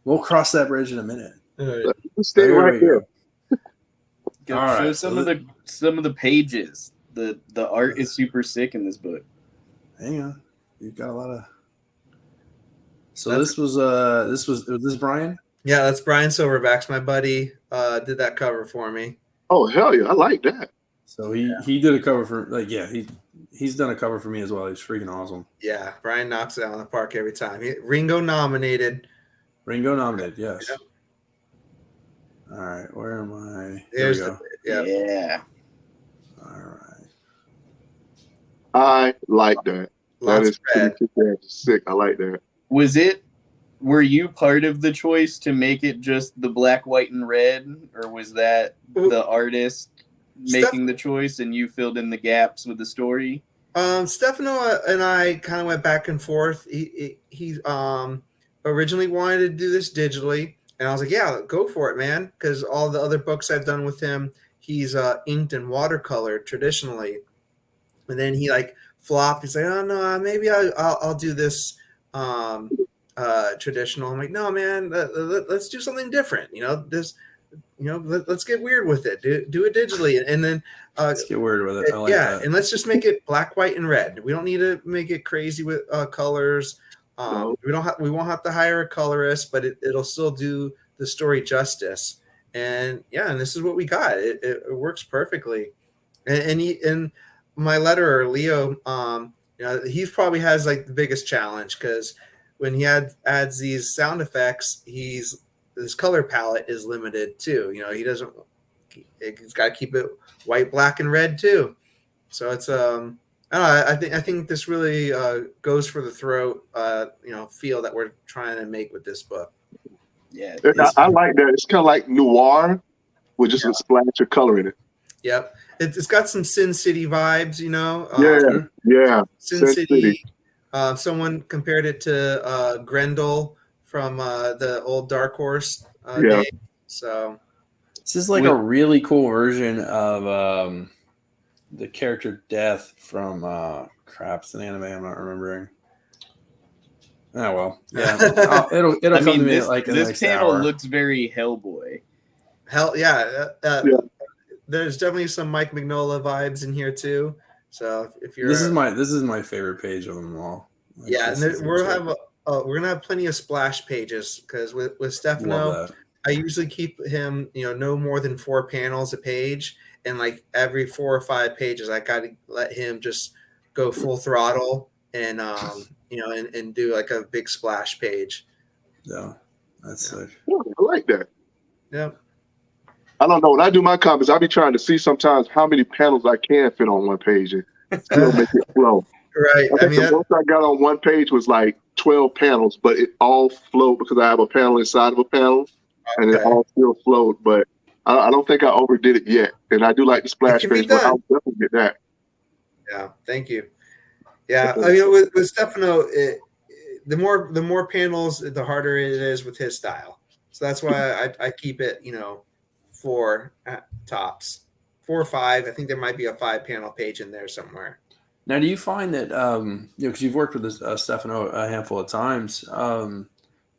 we'll cross that bridge in a minute. All right. Just stay There right we there. Go All show right, some of the pages. The art is super sick in this book. Hang on, you've got a lot of. So That's- was this Brian? Yeah, that's Brian Silverbacks, my buddy. Did that cover for me. Oh, hell yeah. I like that. So he did a cover for he's done a cover for me as well. He's freaking awesome. Yeah, Brian knocks it out of the park every time. Ringo nominated. Ringo nominated, yes. Yep. All right, where am I? There's Here we yeah. go. Yeah. All right. I like that. That Lots is of red. pretty sick. I like that. Were you part of the choice to make it just the black, white, and red, or was that the artist making the choice and you filled in the gaps with the story? Stefano and I kind of went back and forth. He originally wanted to do this digitally, and I was like, "Yeah, go for it, man!" Because all the other books I've done with him, he's inked and watercolored traditionally, and then he flopped. He's like, "Oh no, maybe I'll do this traditional." I'm like, "No, man, let's do something different. Let's get weird with it. Do it digitally, and then." Let's get weird with it. I like that. And let's just make it black, white, and red. We don't need to make it crazy with colors. No. We won't have to hire a colorist, but it'll still do the story justice. And this is what we got. It works perfectly. And my letterer Leo, he probably has the biggest challenge, because when he adds these sound effects, his color palette is limited too. He's got to keep it white, black, and red too. So it's I don't know, I think this really goes for the throat feel that we're trying to make with this book. Yeah. I like that. It's kind of like noir with just a splash of color in it. Yep. It's got some Sin City vibes, Yeah. Sin City. Someone compared it to Grendel from the old Dark Horse day. So this is a really cool version of the character Death from it's an anime I'm not remembering. Oh well, yeah. It'll come to me this panel looks very Hellboy. Hell yeah. There's definitely some Mike Mignola vibes in here too. So if you're this is my favorite page of them all. And we're gonna have plenty of splash pages, because with Stefano, I usually keep him no more than 4 panels a page, and every 4 or 5 pages I gotta let him just go full throttle and and do a big splash page. Yeah, That's sick. Yeah, I like that. Yeah. I don't know. When I do my comics, I be trying to see sometimes how many panels I can fit on one page and still make it flow. Right. I think the most I got on one page was like 12 panels, but it all flowed because I have a panel inside of a panel, and it all still flowed. But I don't think I overdid it yet. And I do like the splash page, but I'll definitely get that. Yeah. Thank you. Yeah. I mean, with Stefano, the more panels, the harder it is with his style. So that's why I keep it, 4 tops, 4 or 5. I think there might be a 5-panel page in there somewhere. Now, do you find that, because you've worked with Stefano a handful of times,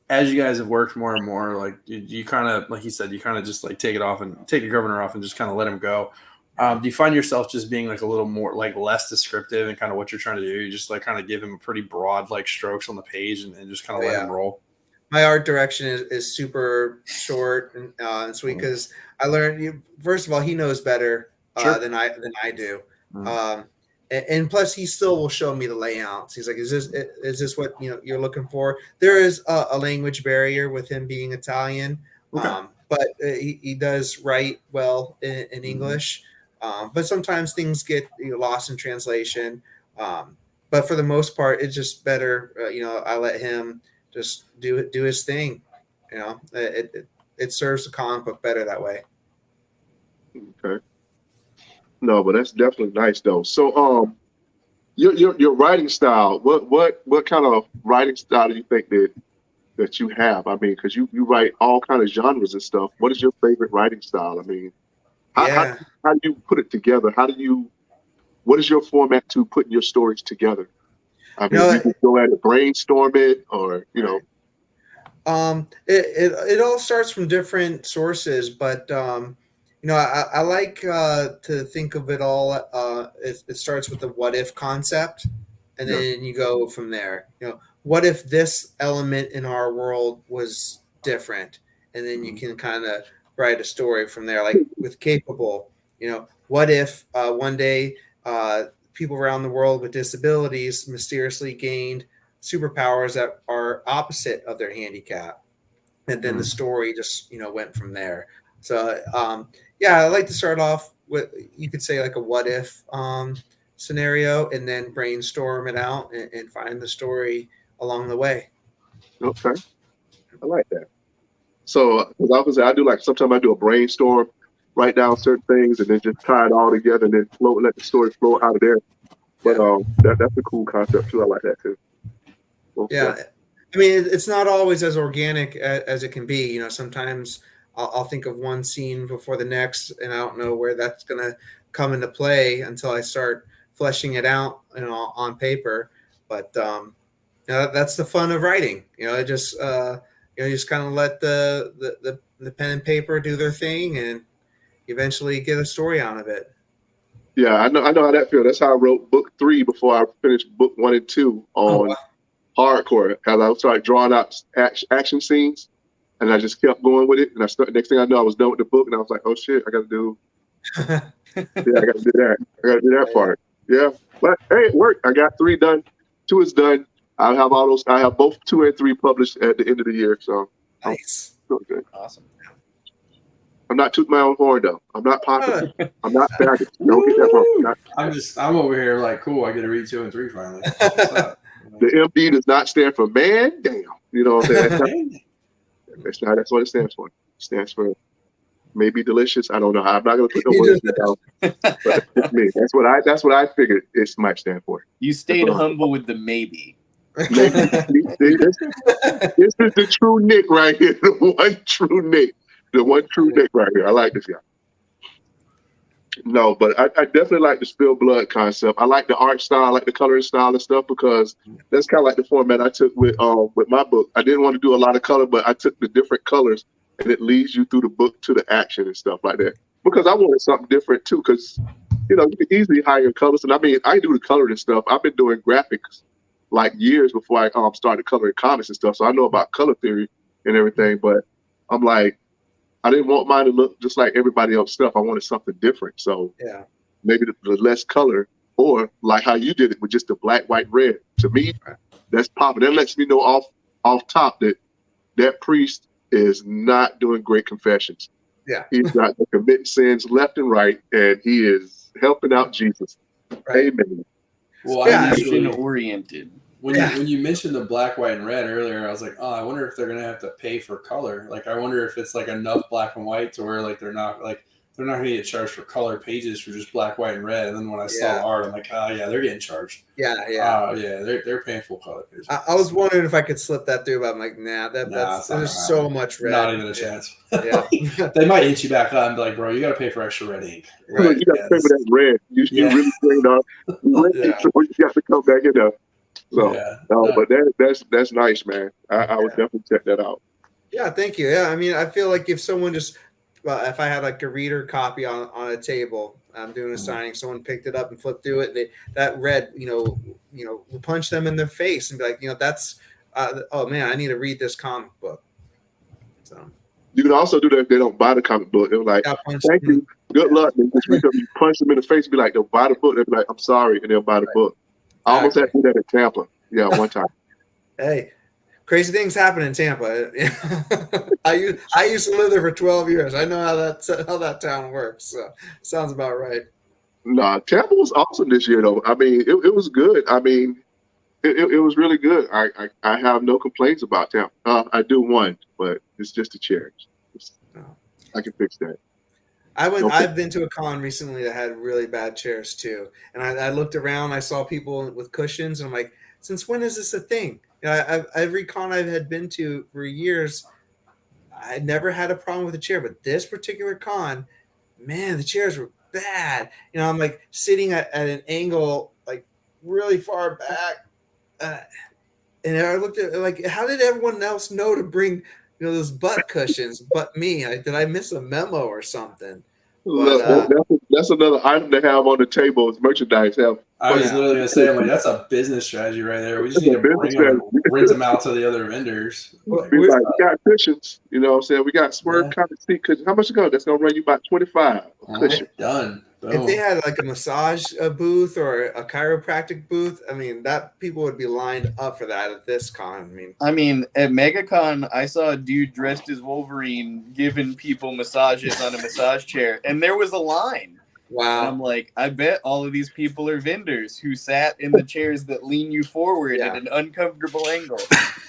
as you guys have worked more and more, like you kind of, like you said, you kind of just like take the governor off and just kind of let him go. Do you find yourself just being like a little more, like less descriptive in kind of what you're trying to do? You just like kind of give him a pretty broad like strokes on the page and just kind of let him roll? My art direction is super short and sweet because I learned, first of all, he knows better than I do. And plus, he still will show me the layouts. He's like, "Is this what you're looking for?" There is a language barrier with him being Italian, but he does write well in English. But sometimes things get lost in translation. But for the most part, it's just better. I let him just do his thing. It serves the comic book better that way. Okay. No, but that's definitely nice though. So, your writing style. What kind of writing style do you think that you have? I mean, because you write all kind of genres and stuff. What is your favorite writing style? I mean, how do you put it together? What is your format to putting your stories together? I mean, you can go at it, brainstorm it, or It all starts from different sources, but I like to think of it all. It starts with the what if concept, and then you go from there. What if this element in our world was different, and then you can kind of write a story from there. Like with Capable, what if one day people around the world with disabilities mysteriously gained superpowers that are opposite of their handicap, and then the story just went from there. So I like to start off with, you could say, like a what if scenario, and then brainstorm it out and find the story along the way. Okay, I like that. So obviously I do, like, sometimes I do a brainstorm, write down certain things, and then just tie it all together and then let the story flow out of there. But that's a cool concept too. I like that too. Yeah. I mean, it's not always as organic as it can be. Sometimes I'll think of one scene before the next, and I don't know where that's going to come into play until I start fleshing it out, on paper. But that's the fun of writing. You just kind of let the pen and paper do their thing, and eventually get a story out of it. Yeah, I know how that feels. That's how I wrote book 3 before I finished book 1 and 2 on hardcore. As I started drawing out action scenes, and I just kept going with it. And next thing I know, I was done with the book, and I was like, "Oh shit, I got to do, I got to do that. I got to do that part." Yeah, but hey, it worked. I got 3 done. 2 is done. I have all those. I have both 2 and 3 published at the end of the year. So nice, okay. Awesome. I'm not tooting my own horn though. I'm not popular. I'm not faggot. Don't get that wrong. I'm over here like, cool. I get to read 2 and 3 finally. The MD does not stand for man damn. You know what I'm saying? That's what it stands for. It stands for maybe delicious. I don't know. I'm not gonna put no words down. But it's me. That's what I figured it might stand for. You stayed humble with the maybe. This is the true Nick right here. The one true Nick. The one true Nick right here. I like this guy. No, but I definitely like the SpillBlood concept. I like the art style, I like the coloring style and stuff, because that's kind of like the format I took with my book. I didn't want to do a lot of color, but I took the different colors, and it leads you through the book to the action and stuff like that. Because I wanted something different too, because you can easily hire colors. And I mean, I do the coloring and stuff. I've been doing graphics like years before I started coloring comics and stuff. So I know about color theory and everything, but I'm like, I didn't want mine to look just like everybody else's stuff. I wanted something different. So maybe the less color, or like how you did it with just the black, white, red. To me, that's popping. That lets me know off top that priest is not doing great confessions. Yeah. He's not committing sins left and right, and he is helping out Jesus. Right. Amen. Well, Yeah, I Mission usually oriented. when you mentioned the black, white, and red earlier, I was like, oh, I wonder if they're gonna have to pay for color. Like, I wonder if it's like enough black and white to where like they're not gonna get charged for color pages for just black, white, and red. And then when I saw the art, I'm like, oh yeah, they're getting charged. Yeah. Yeah, they're paying full color pages. I was wondering if I could slip that through, but I'm like, nah, Nah, that's it's not there's gonna so happen. much red. Not even a chance. Yeah. They might hit you back up and be like, bro, you got to pay for extra red ink. Right. You got to pay for that red. You really trained up. Yeah. You got to come back in there. So, Yeah. no, but that's nice, man. I would definitely check that out. Yeah, thank you. Yeah, I mean, I feel like if someone just, well, if I had like a reader copy on a table, I'm doing a signing, someone picked it up and flipped through it, that read, will punch them in their face and be like, that's, oh man, I need to read this comic book. So You can also do that if they don't buy the comic book. They're like, thank you, good luck. And just because you punch them in the face, be like, they'll buy the book. They'll be like, I'm sorry, and they'll buy the book. I almost had to do that in Tampa. Yeah, one time. Hey, crazy things happen in Tampa. I used to live there for 12 years. I know how that town works. So sounds about right. Nah, Tampa was awesome this year, though. I mean, it was good. I mean, it was really good. I have no complaints about Tampa. I do one, but it's just a chair. I can fix that. I've been to a con recently that had really bad chairs too, and I looked around. I saw people with cushions, and I'm like, since when is this a thing? Every con I had been to for years, I never had a problem with a chair, but this particular con, man, the chairs were bad. I'm like sitting at an angle, like really far back, and I looked at like, how did everyone else know to bring those butt cushions but me? Did I miss a memo or something? But, that's another item to have on the table is merchandise. I was literally going to say, I'm like, that's a business strategy right there. We just need to bring them out to the other vendors. We got cushions, you know what I'm saying? We got swerve kind of seat cushions. How much ago? That's going to run you about $25. Done. Boom. If they had like a massage booth or a chiropractic booth, I mean, that people would be lined up for that at this con. I mean, at MegaCon, I saw a dude dressed as Wolverine giving people massages on a massage chair, and there was a line. Wow. And I'm like, I bet all of these people are vendors who sat in the chairs that lean you forward at an uncomfortable angle.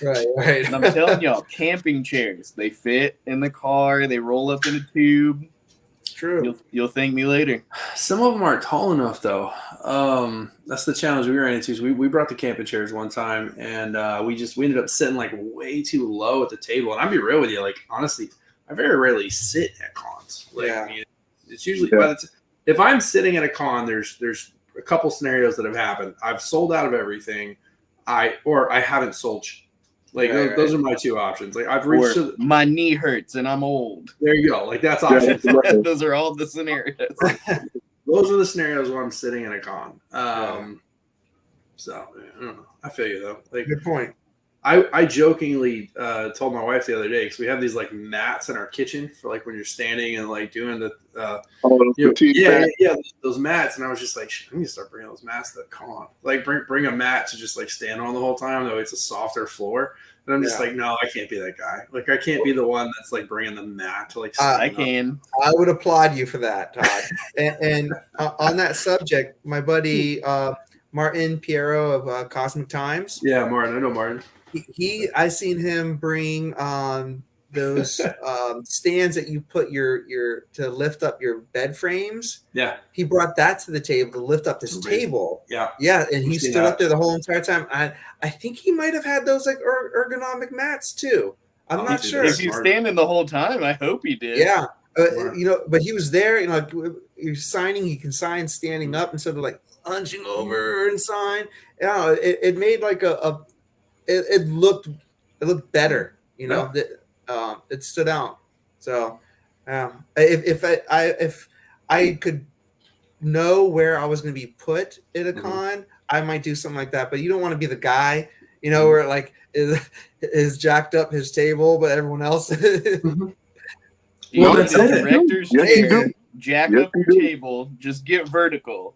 Right. And I'm telling y'all, camping chairs, they fit in the car, they roll up in a tube. True. You'll thank me later. Some of them aren't tall enough, though. That's the challenge we ran into. So we brought the camping chairs one time, and we ended up sitting like way too low at the table. And I'll be real with you, like honestly, I very rarely sit at cons. Like, I mean, it's usually if I'm sitting at a con, there's a couple scenarios that have happened. I've sold out of everything, I haven't sold. Like those are my two options. Like I've reached my knee hurts and I'm old. There you go. Like that's option. Those are all the scenarios. Those are the scenarios where I'm sitting in a con. So I don't know. I feel you though. Like good point. I jokingly told my wife the other day because we have these like mats in our kitchen for like when you're standing and like doing the those mats, and I was just like, I need to start bringing those mats to the con. Like bring a mat to just like stand on the whole time, though it's a softer floor. And I'm just like, no, I can't be that guy. Like I can't be the one that's like bringing the mat to like. I can. I would applaud you for that, Todd. and on that subject, my buddy Martin Piero of Cosmic Times. Yeah, Martin. I know Martin. I seen him bring those stands that you put your to lift up your bed frames. Yeah, he brought that to the table to lift up this table. Yeah, and he stood up there the whole entire time. I think he might have had those like ergonomic mats too. I'm not sure. If he's standing the whole time, I hope he did. Yeah, but he was there. Like you're signing, he can sign standing up instead of like hunching over and sign. It made like it looked better, it stood out. So if I could know where I was going to be put at a con, I might do something like that. But you don't want to be the guy, where like is jacked up his table, but everyone else. Well, that's it. Director's chair. Jack up your table. Just get vertical.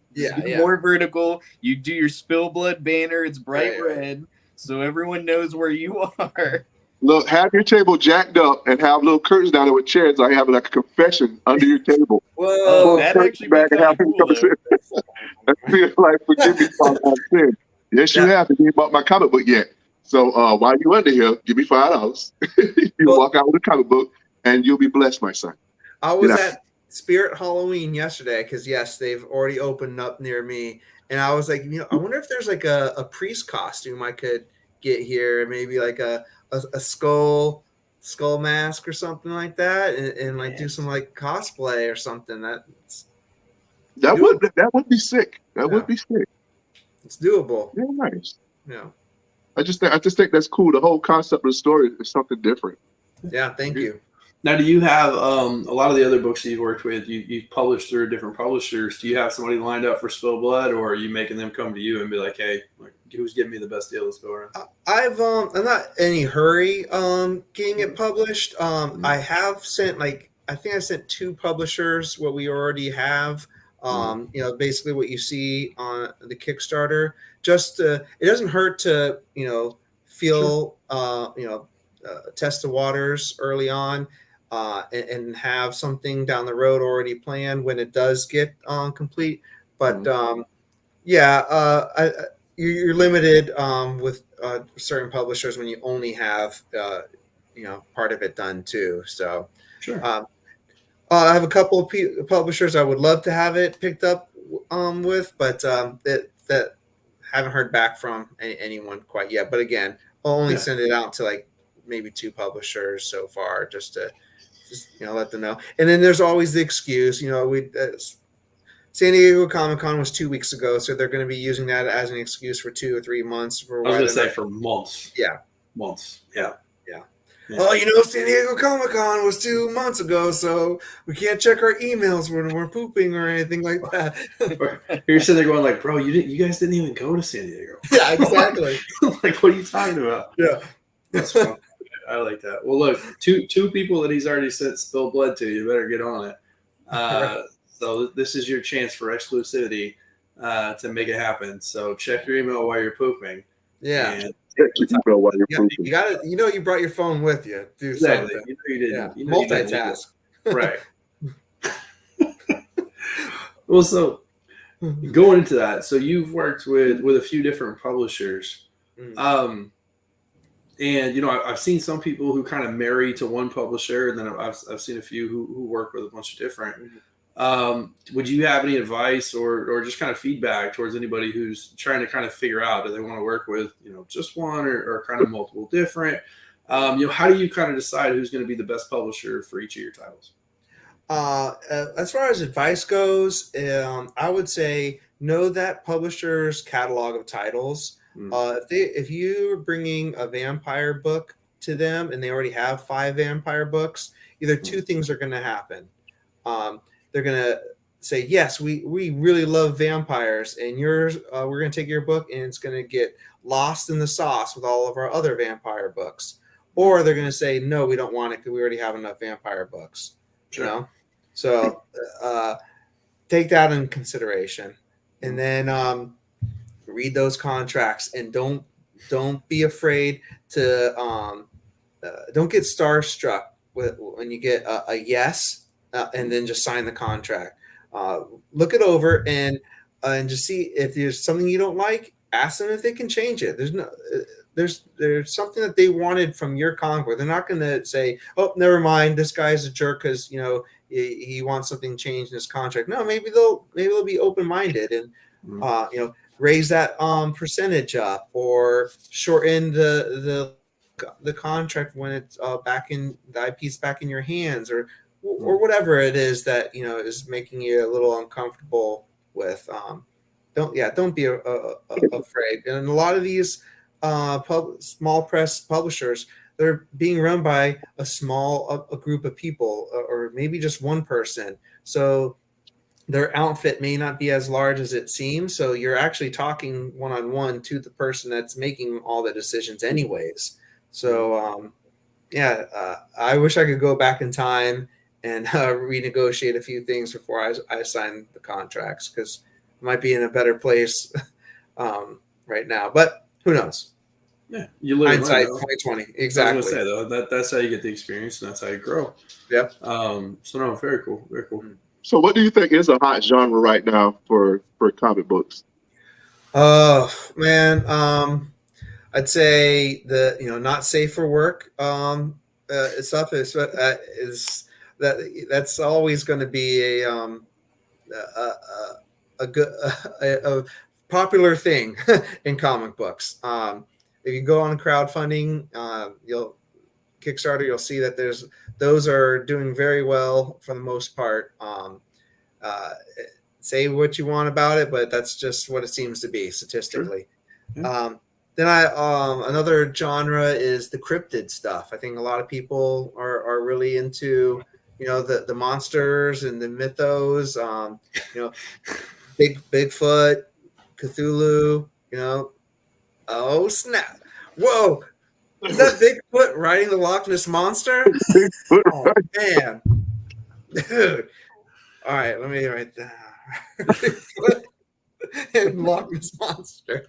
More vertical. You do your SpillBlood banner. It's bright red. So everyone knows where you are. Look, have your table jacked up and have little curtains down there with chairs. I have like a confession under your table. Oh, Pull Whoa. the that'd curtain actually be back and kind have of people cool, come and though. sit and feel like, forgive me for my sin. Yes, you Yeah. have. You ain't bought my comic book yet. So while you under here, give me $5. You Well- walk out with a comic book, and you'll be blessed, my son. I was You know. at Spirit Halloween yesterday because yes, they've already opened up near me, and I was like, I wonder if there's like a priest costume I could get here, maybe like a skull mask or something like that, and like do some like cosplay or something. That's That would be sick. That would Yeah. be sick. it's doable. Yeah, nice. Yeah, I just think that's cool. The whole concept of the story is something different. yeah. Thank you. Now, do you have a lot of the other books that you've worked with? You published through different publishers. Do you have somebody lined up for SpillBlood, or are you making them come to you and be like, "Hey, like, who's giving me the best deal? Let's go around." I'm not in any hurry getting it published. I have sent I think I sent 2 publishers what we already have. Basically what you see on the Kickstarter. Just it doesn't hurt to feel test the waters early on. And have something down the road already planned when it does get complete. But you're limited with certain publishers when you only have part of it done too. So Sure. I have a couple of publishers I would love to have it picked up with, but that haven't heard back from anyone quite yet. But again, I'll only send it out to like maybe 2 publishers so far, just to let them know. And then there's always the excuse, San Diego Comic-Con was 2 weeks ago, so they're going to be using that as an excuse for 2 or 3 months. For I was going to say for months. Yeah. Months. Yeah. Oh, San Diego Comic-Con was 2 months ago, so we can't check our emails when we're pooping or anything like that. You're sitting there going like, bro, you guys didn't even go to San Diego. Yeah, exactly. Like, what are you talking about? Yeah. That's fun. I like that. Well, look, two people that he's already sent SpillBlood to. You better get on it. Right. So this is your chance for exclusivity to make it happen. So check your email while you're pooping. Yeah. And Check your email while you're You pooping. got to, you brought your phone with you. Do exactly. something. You didn't. Yeah. You didn't Multitask. right. Well, so going into that, so you've worked with a few different publishers. Mm. And I've seen some people who kind of marry to one publisher, and then I've seen a few who work with a bunch of different. Would you have any advice or just kind of feedback towards anybody who's trying to kind of figure out, do they want to work with just one or kind of multiple different? How do you kind of decide who's going to be the best publisher for each of your titles? As far as advice goes, I would say know that publisher's catalog of titles. If you're bringing a vampire book to them and they already have 5 vampire books, either 2 things are going to happen. They're going to say, yes, we really love vampires, and we're going to take your book and it's going to get lost in the sauce with all of our other vampire books. Or they're going to say, no, we don't want it because we already have enough vampire books. Sure. So take that in consideration. And then read those contracts, and don't be afraid to don't get starstruck when you get a yes and then just sign the contract. Look it over and just see if there's something you don't like. Ask them if they can change it. There's something that they wanted from your comic book. They're not going to say, oh, never mind, this guy's a jerk because he wants something changed in his contract. No, maybe they'll be open-minded and raise that percentage up, or shorten the contract when it's back in the IP's back in your hands, or whatever it is that is making you a little uncomfortable with. Don't be afraid. And a lot of these small press publishers, they're being run by a group of people, or maybe just one person. So their outfit may not be as large as it seems. So you're actually talking one-on-one to the person that's making all the decisions anyways. So, I wish I could go back in time and renegotiate a few things before I sign the contracts, because I might be in a better place right now. But who knows? Yeah, you live and Hindsight learn. 2020. I was Exactly. gonna say though that's how you get the experience and that's how you grow. Yep. So no, very cool, very cool. So what do you think is a hot genre right now for comic books? Oh man, I'd say not safe for work stuff is that's always going to be a good a popular thing in comic books. If you go on crowdfunding, you'll Kickstarter, you'll see that those are doing very well for the most part. Uh, Say what you want about it, but that's just what it seems to be statistically. Sure. Yeah. Then another genre is the cryptid stuff. I think a lot of people are really into the monsters and the mythos. Bigfoot, Cthulhu. Oh snap! Whoa, is that Bigfoot riding the Loch Ness monster? Oh man, dude! All right, let me write down. And Loch Ness monster.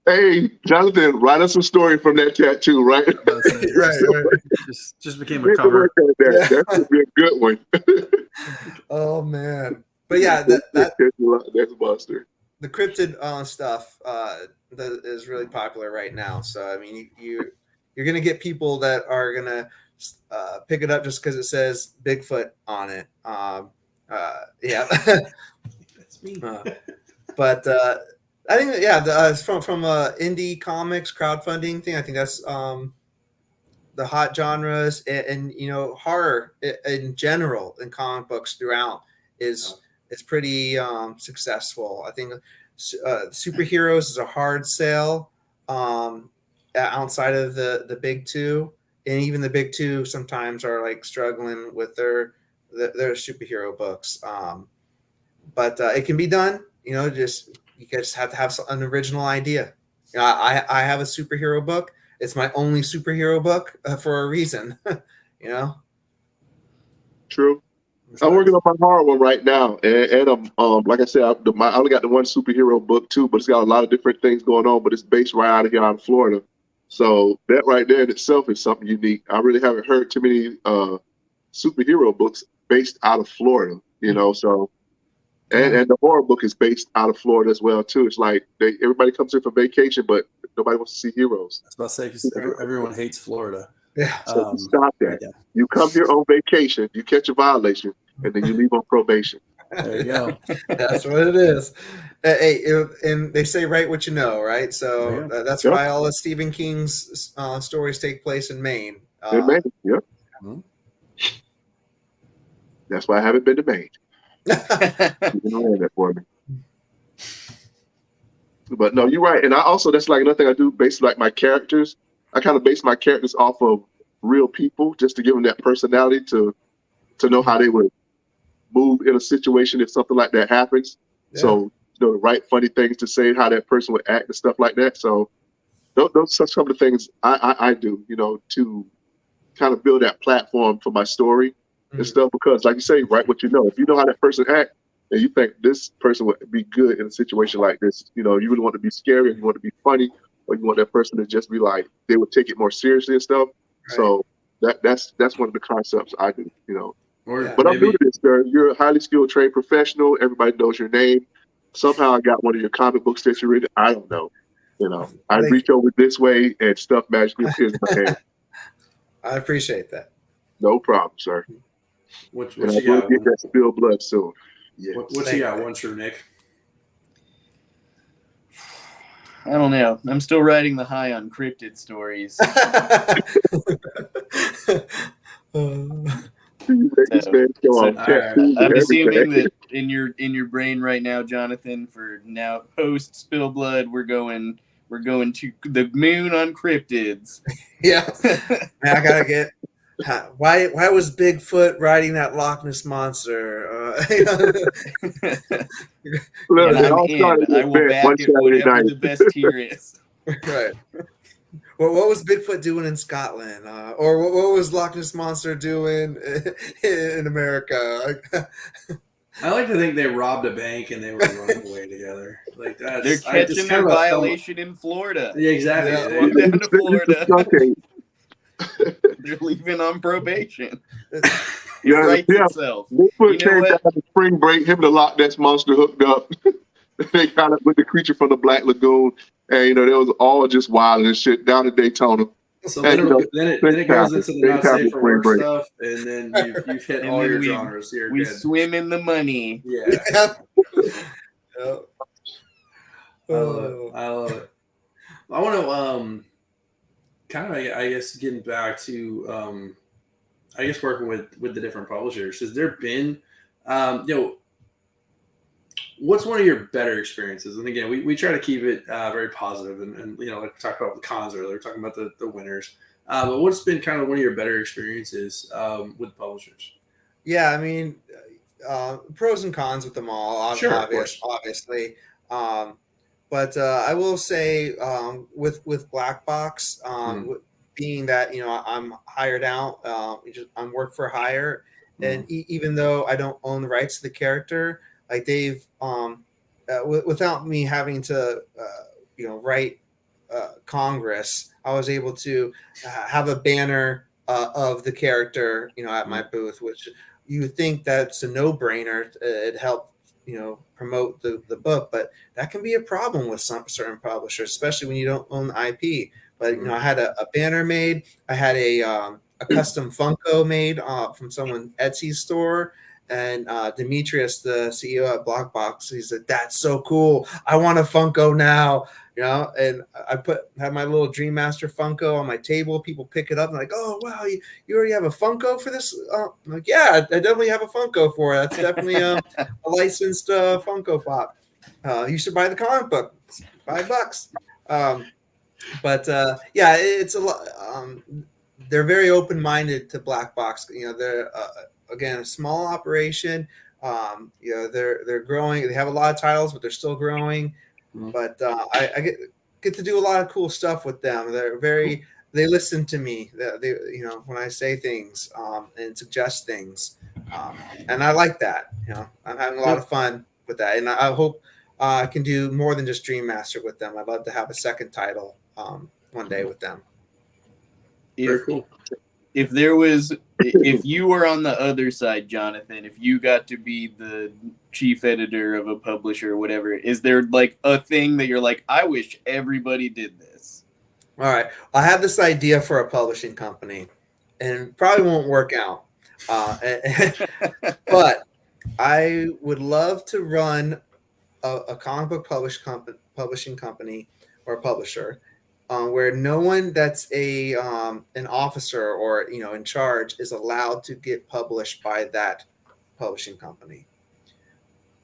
Hey, Jonathan, write us a story from that tattoo, right? right. Just became a cover. That would be a good one. Oh man, but yeah, that's a monster. The cryptid stuff that is really popular right now. So I mean, you're gonna get people that are gonna pick it up just because it says Bigfoot on it. Yeah, That's me. But I think from indie comics crowdfunding thing. I think that's the hot genres and horror in general in comic books throughout is pretty successful. I think superheroes is a hard sell outside of the big two, and even the big two sometimes are like struggling with their superhero books. But it can be done. You just have to have an original idea. I have a superhero book. It's my only superhero book for a reason. True. I'm working on my horror one right now, and like I said, I only got the one superhero book too, but it's got a lot of different things going on. But it's based right out of here out of Florida, so that right there in itself is something unique. I really haven't heard too many superhero books based out of Florida, So, and the horror book is based out of Florida as well too. It's like everybody comes here for vacation, but nobody wants to see heroes. I was about to say, 'cause everyone hates Florida. Yeah. So stop that. Yeah. You come here on vacation, you catch a violation, and then you leave on probation. There you go. That's what it is. Hey, and they say write what you know, right? So that's why all of Stephen King's stories take place in Maine. In Maine, yep. Mhm. That's why I haven't been to Maine. You can learn that for me. But no, you're right. And I also, that's like another thing I do based like my characters. I kind of base my characters off of real people just to give them that personality to know how they would move in a situation if something like that happens. Yeah. So, the right funny things to say, how that person would act and stuff like that. So those are some of the things I do, to kind of build that platform for my story and stuff. Because like you say, write what you know. If you know how that person acts and you think this person would be good in a situation like this, you really want to be scary and you want to be funny, or you want that person to just be like, they would take it more seriously and stuff. Right. So that's one of the concepts I do, But I'm new to this, sir. You're a highly skilled, trained professional. Everybody knows your name. Somehow I got one of your comic books that you read. I don't know. I reach over this way and stuff magically appears in my hand. I appreciate that. No problem, sir. What and you I will got? get that SpillBlood soon. Yeah. What you got? One true, Nick. I don't know. I'm still riding the high on cryptid stories. I'm assuming that in your brain right now, Jonathan, for now post SpillBlood, we're going to the moon on cryptids. Yeah, man, I gotta get. Why was Bigfoot riding that Loch Ness monster? Look, I will back it whatever the best tier is. Right. Well, what was Bigfoot doing in Scotland? Or what was Loch Ness monster doing in America? I like to think they robbed a bank and they were running away together. Like They're that's catching their violation in Florida. Yeah, exactly. Yeah. Just walk down to Florida. Okay. They're leaving on probation. Yeah, Writes yeah. itself. They put You know came what? down to spring break, him and the Loch Ness Monster hooked up. They got up with the creature from the Black Lagoon, and they was all just wild and shit down in Daytona. So And, then it goes into the not safe for spring work break. stuff, and then you've hit And all then your we- genres. You're We good. swim in the money. Yeah, Yeah. I love it. I want to kind of I guess getting back to I guess working with the different publishers. Has there been what's one of your better experiences? And again, we try to keep it very positive and like talk about the cons earlier, talking about the winners. But what's been kind of one of your better experiences with publishers? Yeah, I mean, pros and cons with them all, Sure, of course. obviously. But I will say with Black Box, being that I'm hired out, I'm work for hire, and even though I don't own the rights to the character, like they've without me having to write Congress, I was able to have a banner of the character at my booth, which you would think that's a no-brainer. It helped promote the book, but that can be a problem with some certain publishers, especially when you don't own the IP. But I had a banner made. I had a custom Funko made from someone's Etsy store. And Demetrius, the CEO at Blockbox, he said, "That's so cool. I want a Funko now." And I have my little Dream Master Funko on my table. People pick it up and like, "Oh wow, you already have a Funko for this?" I'm like, "Yeah, I definitely have a Funko for it. That's definitely a licensed Funko Pop. You should buy the comic book. It's $5." But yeah, it's a lot. They're very open-minded to Black Box. They're again a small operation. They're growing. They have a lot of titles, but they're still growing. But I get to do a lot of cool stuff with them. They listen to me. They when I say things and suggest things, and I like that. I'm having a lot of fun with that, and I hope I can do more than just Dream Master with them. I'd love to have a second title one day with them. Very cool. If you were on the other side, Jonathan, if you got to be the chief editor of a publisher or whatever, is there like a thing that you're like, I wish everybody did this? All right. I have this idea for a publishing company and probably won't work out. But I would love to run a comic book publishing company or a publisher where no one that's an officer or in charge is allowed to get published by that publishing company.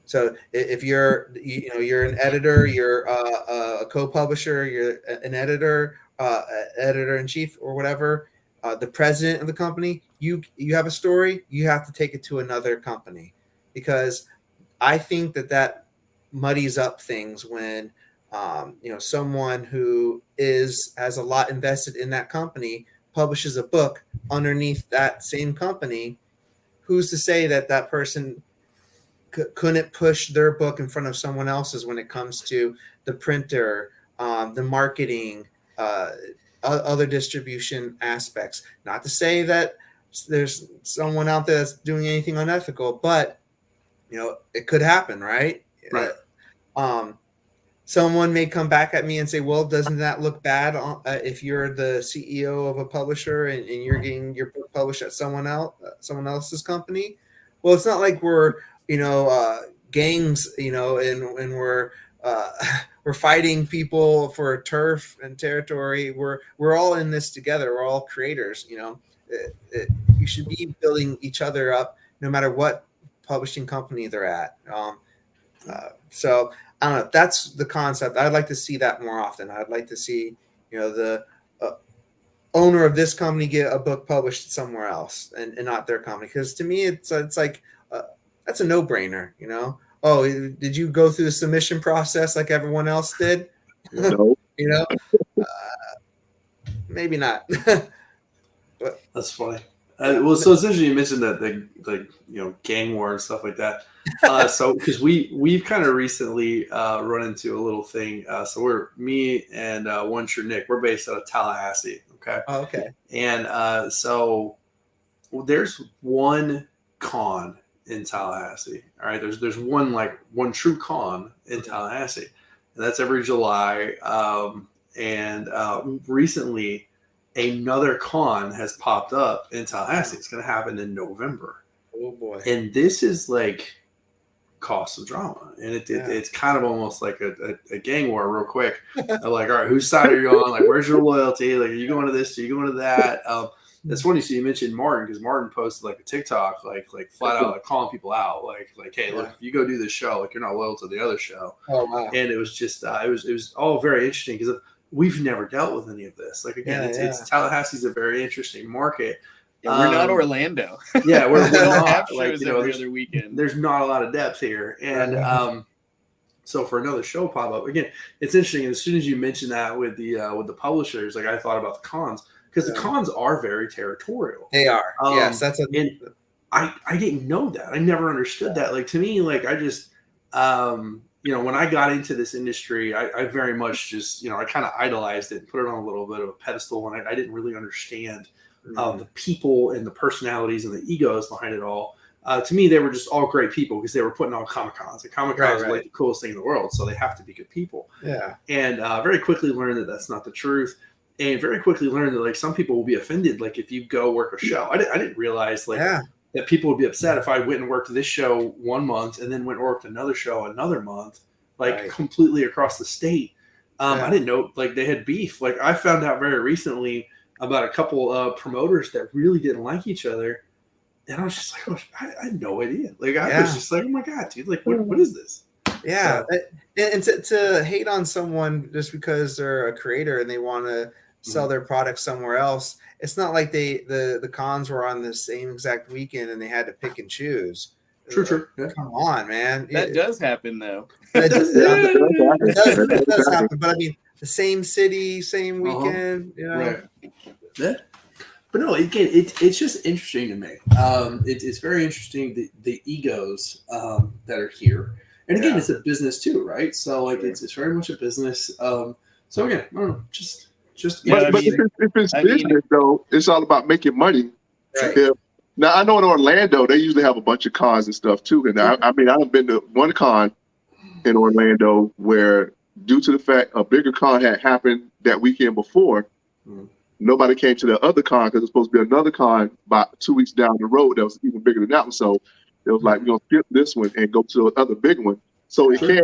So if you're an editor, you're a co-publisher, you're an editor, editor-in-chief or whatever, the president of the company, you have a story, you have to take it to another company, because I think that muddies up things when someone who has a lot invested in that company publishes a book underneath that same company. Who's to say that person couldn't push their book in front of someone else's when it comes to the printer, the marketing, other distribution aspects? Not to say that there's someone out there that's doing anything unethical, but it could happen, right? Right. Someone may come back at me and say, well, doesn't that look bad if you're the CEO of a publisher and you're getting your book published at someone else's company? Well, it's not like we're gangs, and we're fighting people for turf and territory. We're all in this together. We're all creators. You should be building each other up no matter what publishing company they're at. So I don't know. That's the concept. I'd like to see that more often. I'd like to see, the owner of this company get a book published somewhere else and not their company. Because to me, it's like that's a no-brainer. Oh, did you go through the submission process like everyone else did? No. Maybe not. That's funny. Well, so it's interesting you mentioned that the gang war and stuff like that. So because we've kind of recently run into a little thing. So me and One True Nick, we're based out of Tallahassee. Okay. Oh, okay. And so there's one con in Tallahassee. All right. There's one true con in Tallahassee, and that's every July. And recently, another con has popped up in Tallahassee. It's going to happen in November. Oh boy! And this is like caused some drama, and it's kind of almost like a gang war, real quick. Like, all right, whose side are you on? Like, where's your loyalty? Like, are you going to this? Are you going to that? That's funny. So you mentioned Martin, because Martin posted like a TikTok, like flat out like calling people out, like hey, look, if you go do this show, like you're not loyal to the other show. Oh wow! And it was just it was all very interesting because we've never dealt with any of this. Like again, it's Tallahassee's a very interesting market. Yeah, we're not Orlando. Yeah, we're not. Have Like, shows every other weekend. There's not a lot of depth here, and so for another show pop up again, it's interesting. And as soon as you mentioned that with the publishers, like I thought about the cons, because the cons are very territorial. They are. Yes, that's and I didn't know that. I never understood that. Like to me, like I just when I got into this industry, I very much just I kind of idolized it and put it on a little bit of a pedestal, and I didn't really understand the people and the personalities and the egos behind it all. To me, they were just all great people because they were putting on Comic-Cons. And Comic-Cons are like the coolest thing in the world, so they have to be good people. Yeah. And very quickly learned that that's not the truth. And very quickly learned that like some people will be offended, like if you go work a show. I didn't realize that people would be upset if I went and worked this show 1 month and then went and worked another show another month, completely across the state. I didn't know like they had beef. Like I found out very recently about a couple of promoters that really didn't like each other. And I was just like, I had no idea. Like, I was just like, oh my God, dude, like, what is this? Yeah. So, and to hate on someone just because they're a creator and they want to sell their product somewhere else, it's not like the cons were on the same exact weekend and they had to pick and choose. True. Yeah. Come on, man. That does happen, though. It does happen. But I mean, the same city, same weekend. Right. Yeah. But no, again, it's just interesting to me. It's very interesting the egos that are here, and again, it's a business too, right? So like it's very much a business. So again, I don't know, just. But if it's business though, it's all about making money. Right. Now I know in Orlando they usually have a bunch of cons and stuff too, and I mean I've been to one con in Orlando where due to the fact a bigger con had happened that weekend before. Nobody came to the other con because it was supposed to be another con about 2 weeks down the road that was even bigger than that one. So it was like, we're going to skip this one and go to the other big one. So it can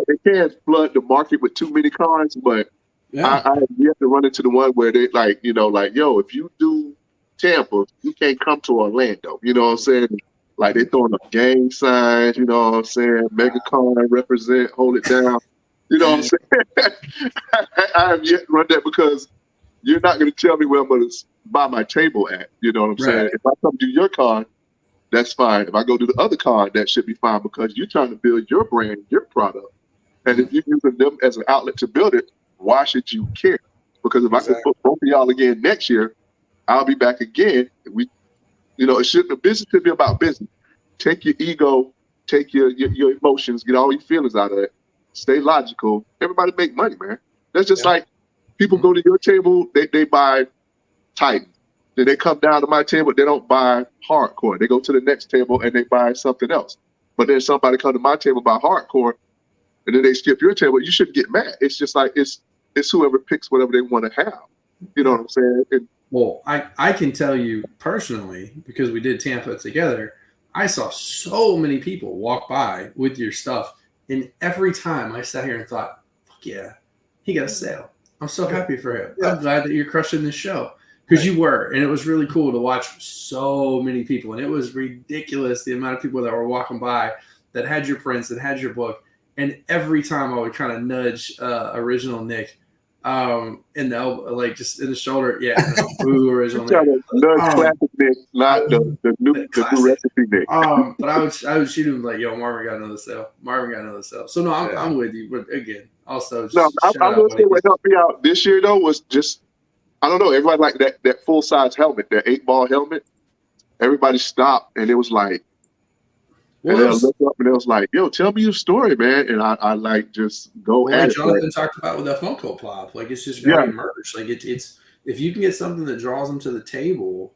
flood the market with too many cons, but I have yet to run into the one where they like, yo, if you do Tampa, you can't come to Orlando. You know what I'm saying? Like they throwing up gang signs, you know what I'm saying? MegaCon represent, hold it down. You know what I'm saying? I have yet to run that because you're not going to tell me where I'm going to buy my table at. You know what I'm saying? If I come do your con, that's fine. If I go to the other con, that should be fine because you're trying to build your brand, your product. And if you're using them as an outlet to build it, why should you care? Because if I can put both of y'all again next year, I'll be back again. The business should be about business. Take your ego, take your emotions, get all your feelings out of it. Stay logical. Everybody make money, man. That's just like, people go to your table, they buy Titan. Then they come down to my table, they don't buy hardcore. They go to the next table and they buy something else. But then somebody come to my table buy hardcore, and then they skip your table. You shouldn't get mad. It's just like it's whoever picks whatever they want to have. You know what I'm saying? Well, I can tell you personally, because we did Tampa together, I saw so many people walk by with your stuff, and every time I sat here and thought, fuck yeah, he got a sale. I'm so happy for him. I'm glad that you're crushing this show because you were, and it was really cool to watch so many people, and it was ridiculous the amount of people that were walking by that had your prints, that had your book, and every time I would kind of nudge original Nick in the elbow, like just in the shoulder, boo original Nick. Classic Nick, not the new recipe Nick. But I would shoot him like, yo, Marvin got another sale. So no, I'm with you, but again. Also, I will say what helped me out this year though was just I don't know. Everybody liked that full size helmet, that 8-ball helmet. everybody stopped, and it was like, and then I looked up, and it was like, yo, tell me your story, man. And I like just go at like it. Jonathan talked about with that Funko Pop, like it's just very merch. Like it's if you can get something that draws them to the table,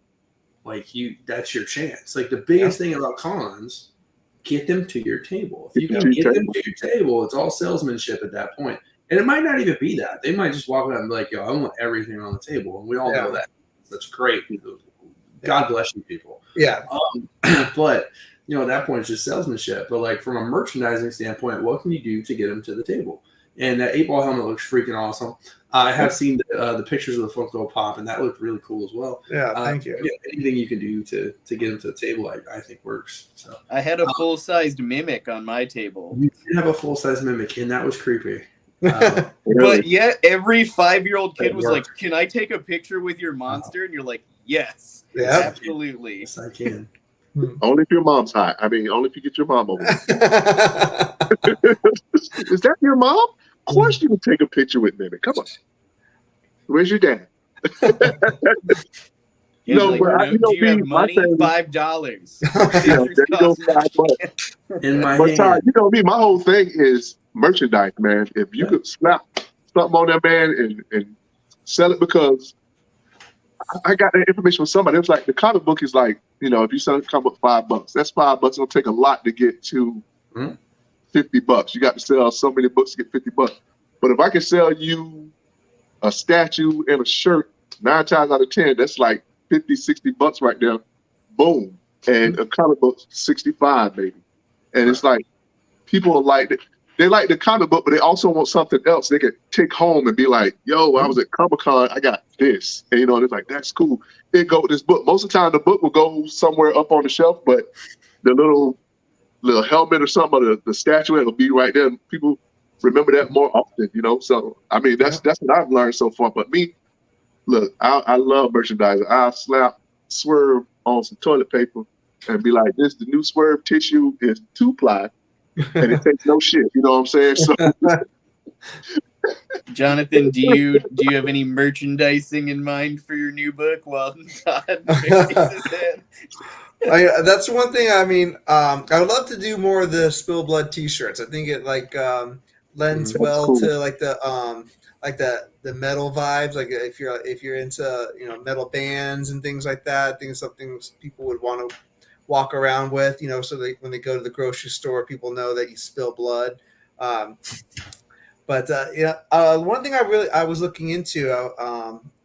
like that's your chance. Like the biggest thing about cons, get them to your table. If you can get them to your table, it's all salesmanship at that point. And it might not even be that. They might just walk out and be like, yo, I want everything on the table. And we all know that. That's great. God bless you people. Yeah. But, you know, at that point, it's just salesmanship. But, like, from a merchandising standpoint, what can you do to get them to the table? And that 8-ball helmet looks freaking awesome. I have seen the pictures of the Funko Pop, and that looked really cool as well. Yeah, thank you. Yeah, anything you can do to get them to the table, I think works. So I had a full-sized Mimic on my table. You did have a full-size Mimic, and that was creepy. But yeah, every 5-year-old kid was like, "Can I take a picture with your monster?" And you're like, "Yes, absolutely." Yes, I can. Only if your mom's hot. I mean, only if you get your mom over. Is that your mom? Of course you can take a picture with Mimic. Come on. Where's your dad? No, like, do you have money? $5. There you go, $5. In my hand. Todd, you know me, my whole thing is merchandise, man. If you could slap something on that man and sell it, because I got that information from somebody. It was like the comic book is like, you know, if you sell a comic book $5, that's $5. It'll take a lot to get to $50. You got to sell so many books to get $50. But if I can sell you a statue and a shirt 9 times out of 10, that's like $50-$60 right there. Boom. And a comic book 65 maybe. And it's like people are like, they like the comic book, but they also want something else they can take home and be like, yo, I was at Comic-Con, I got this. And you know, it's like, that's cool. It go with this book. Most of the time the book will go somewhere up on the shelf, but the little helmet or something, or the statuette will be right there. And people remember that more often, you know? So, I mean, that's what I've learned so far. But me, look, I love merchandising. I'll slap Swerve on some toilet paper and be like, the new Swerve tissue is 2-ply. And it takes no shit, you know what I'm saying? So, Jonathan, do you have any merchandising in mind for your new book? Well, Todd raises his hand. That's one thing. I mean, I would love to do more of the SpillBlood T-shirts. I think it lends well to the metal vibes. Like if you're into metal bands and things like that, I think it's something people would want to walk around with, so that when they go to the grocery store, people know that you spill blood. One thing I was looking into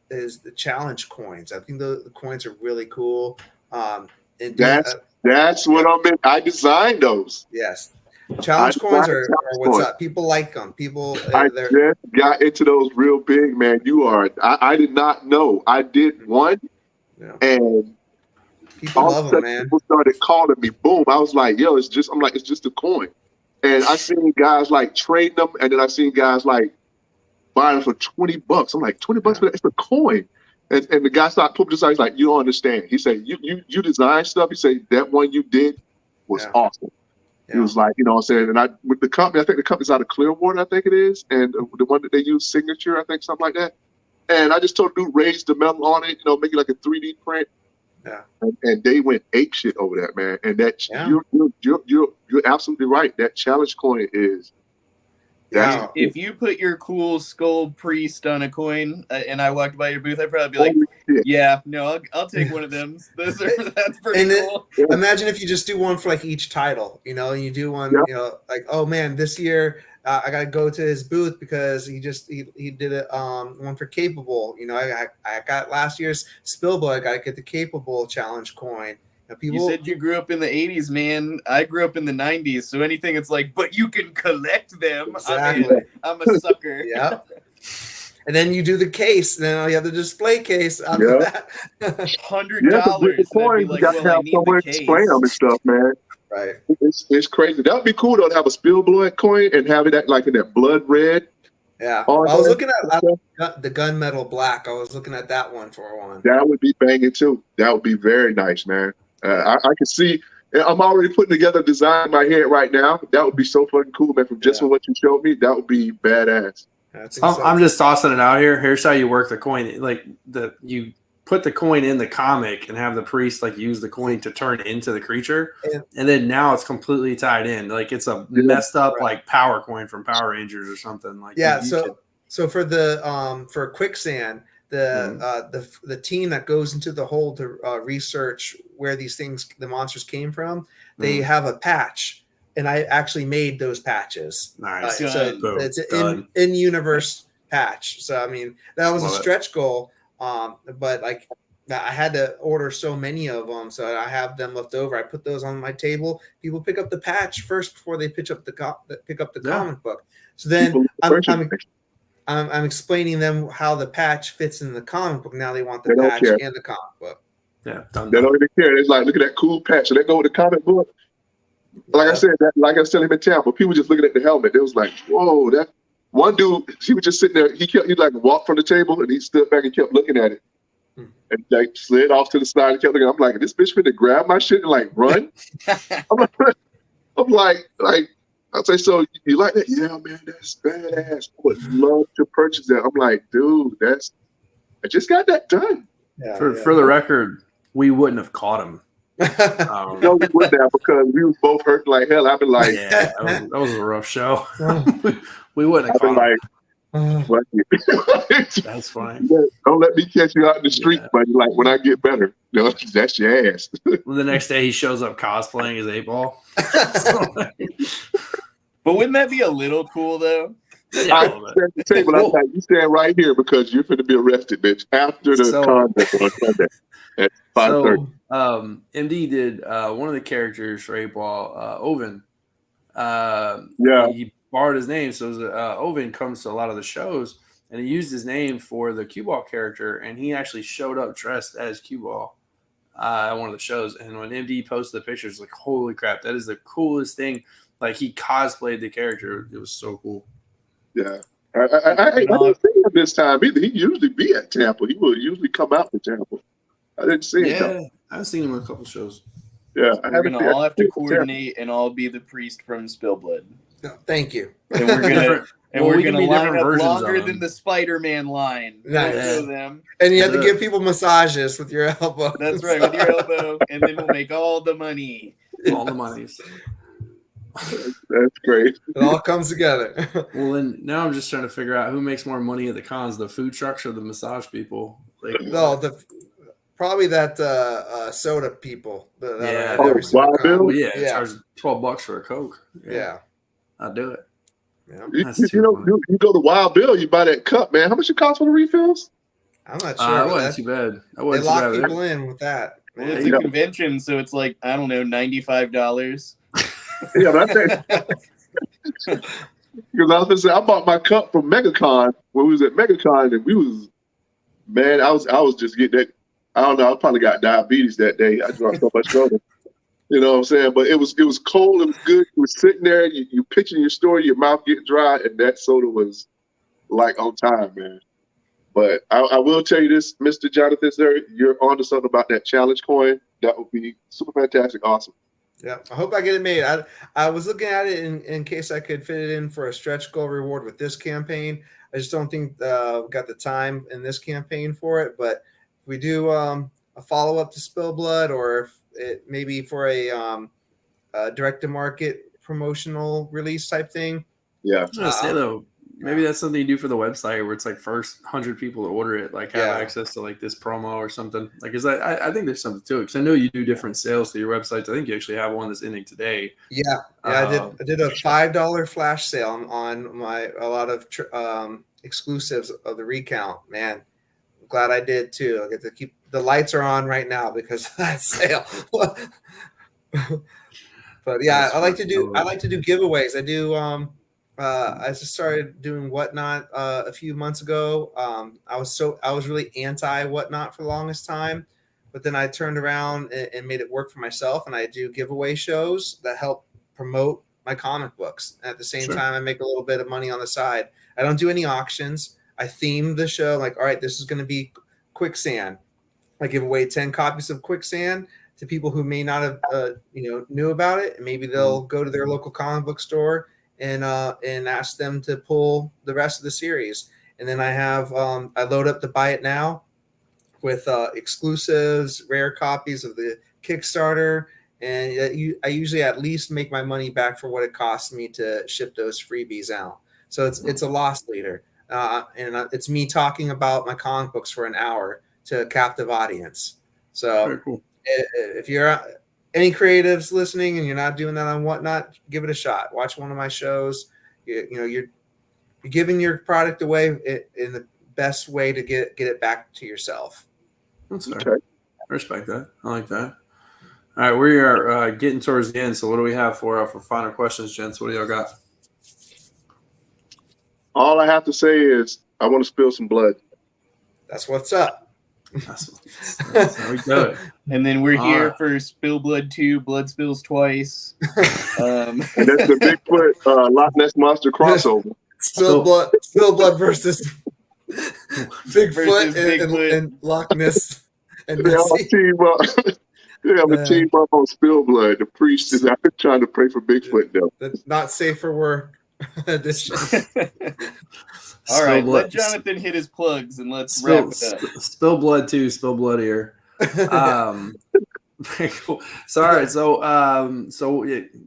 is the challenge coins. I think the coins are really cool. That's what I meant. I designed those. Yes, challenge coins are what's up. People like them. I just got into those real big, man. I did not know. I did one, and people love them, man. People started calling me. Boom! I was like, "Yo, it's just." I'm like, "It's just a coin." And I seen guys like trading them, and then I seen guys like buying them for $20. I'm like, $20 for that? It's a coin. And the guy started putting this out. He's like, "You don't understand." He said, "You design stuff." He said, "That one you did was awesome." Yeah. He was like, you know what I'm saying? And with the company, I think the company's out of Clearwater, I think it is, and the one that they use, Signature, I think, something like that. And I just told the dude, raise the metal on it, make it like a 3D print. Yeah. And they went ape shit over that, man. And that you're absolutely right. That challenge coin is. Yeah. If you put your cool skull priest on a coin and I walked by your booth, I'd probably be like, I'll take one of them. That's pretty cool. Imagine if you just do one for like each title, and you do one, like, oh man, this year I got to go to his booth because he did it one for Capable. I got last year's SpillBlood. I got to get the Capable challenge coin. You said you grew up in the 80s, man. I grew up in the 90s. So anything it's like, but you can collect them. Exactly. I'm a sucker. Yeah. And then you do the case. Then you have the display case after that. $100. The coins, you got to have somewhere to display them and stuff, man. Right. It's crazy. That would be cool, though, to have a SpillBlood coin and have it like in that blood red. Yeah. I was looking at the gunmetal black. I was looking at that one for one. That would be banging, too. That would be very nice, man. I can see. I'm already putting together a design in my head right now. That would be so fucking cool, man. From just from what you showed me, that would be badass. I'm just tossing it out here. Here's how you work the coin. Like you put the coin in the comic and have the priest like use the coin to turn into the creature, Yeah. and then now it's completely tied in. Like it's a messed up like power coin from Power Rangers or something. Like yeah. So for the for quicksand, Mm-hmm. the team that goes into the hole to research where the monsters came from, they have a patch, and I actually made those patches. Nice. So Boom. it's an in universe patch. So I mean that was Love a it. stretch goal, but like I had to order so many of them, so I have them left over. I put those on my table. People pick up the patch first before they pick up the comic book. So then I'm explaining them how the patch fits in the comic book. Now they want the patch and the comic book. Yeah, they don't even care. It's like, look at that cool patch. So they go with the comic book. Like I said, like I was telling him in town, but people just looking at the helmet. They was like, whoa, that one dude, he was just sitting there. He like walked from the table and he stood back and kept looking at it. And like slid off to the side and kept looking. I'm like, this bitch finna grab my shit and like run. I'm like, I say, so you like that? Yeah, man, that's badass. I would love to purchase that. I'm like, dude, I just got that done. Yeah, for the record, we wouldn't have caught him. No, we wouldn't have because we was both hurt like hell. I've been like, yeah, that was a rough show. We wouldn't have I've been caught him. That's fine. Don't let me catch you out in the street, buddy. Like when I get better, that's your ass. The next day he shows up cosplaying as 8-Ball. But wouldn't that be a little cool though? I stand at the table. I'm like, you stand right here because you're going to be arrested, bitch. After the contest on Sunday at 5:30. So, MD did one of the characters for 8-Ball, Oven. He borrowed his name, so Oven comes to a lot of the shows, and he used his name for the Cue Ball character, and he actually showed up dressed as Cue Ball at one of the shows. And when MD posted the pictures, like, holy crap, that is the coolest thing. Like, he cosplayed the character. It was so cool. Yeah. I didn't see him this time either. He usually be at Tampa. He would usually come out to Tampa. I didn't see him. Yeah, I've seen him in a couple shows. Yeah, we're gonna all have to coordinate and all be the priest from SpillBlood. No, thank you. And we're gonna line up longer than the Spider-Man line. Nice. Them. And you have to give people massages with your elbow. That's right, with your elbow, and then we'll make all the money. All the monies. That's great. It all comes together. Well, then now I'm just trying to figure out who makes more money at the cons, the food trucks or the massage people. Like, no, probably that soda people. Wild Bill? Charge $12 for a Coke. Yeah. I'll do it. Yeah. You go to Wild Bill, you buy that cup, man. How much it cost for the refills? I'm not sure. It wasn't too bad. They lock people in with that. Well, it's a convention, so it's like, I don't know, $95. Yeah, but I think because I was gonna say I bought my cup from MegaCon when we was at MegaCon, and I was just getting that. I don't know. I probably got diabetes that day. I drank so much soda. You know what I'm saying? But it was cold. It was good. You were sitting there. You pitching your story. Your mouth getting dry, and that soda was like on time, man. But I will tell you this, Mr. Jonathan, sir, you're onto something about that challenge coin. That would be super fantastic, awesome. Yeah, I hope I get it made. I was looking at it in case I could fit it in for a stretch goal reward with this campaign. I just don't think we got the time in this campaign for it. But if we do a follow-up to SpillBlood, or if it maybe for a direct-to-market promotional release type thing. Yeah. I was going to say, though, maybe that's something you do for the website where it's like first 100 people to order it, like have access to like this promo or something. Like, cause I think there's something to it. Cause I know you do different sales to your websites. I think you actually have one that's ending today. Yeah. I did a $5 flash sale on a lot of exclusives of the recount, man. I'm glad I did too. I get to keep the lights are on right now because of that sale. But yeah, I like to do giveaways. I do, I just started doing Whatnot a few months ago. I was really anti Whatnot for the longest time, but then I turned around and made it work for myself. And I do giveaway shows that help promote my comic books. And at the same time, I make a little bit of money on the side. I don't do any auctions. I theme the show like, all right, this is going to be Quicksand. I give away 10 copies of Quicksand to people who may not have knew about it. And maybe they'll go to their local comic book store and ask them to pull the rest of the series. And then I have I load up the buy it now with exclusives, rare copies of the Kickstarter, and I usually at least make my money back for what it costs me to ship those freebies out. So it's a loss leader, and it's me talking about my comic books for an hour to a captive audience. So Very cool. if you're any creatives listening and you're not doing that on Whatnot, give it a shot. Watch one of my shows. You're giving your product away in the best way to get it back to yourself. That's fair. Okay. I respect that. I like that. All right, we are getting towards the end. So what do we have for final questions, gents? What do y'all got? All I have to say is I want to spill some blood. That's what's up. That's how we do it. And then we're All here right. for SpillBlood 2, Blood Spills Twice. And that's the Bigfoot Loch Ness Monster crossover. Still blood versus Bigfoot, Bigfoot. and Loch Ness and Yeah, I'm a Nessie. team up. Yeah, I'm a team up on SpillBlood. The priest is out trying to pray for Bigfoot though. The not safe for work edition. All right, Spill let blood. Jonathan hit his plugs and let's wrap it up. Spill blood too. Spill blood here. Very cool. So all right.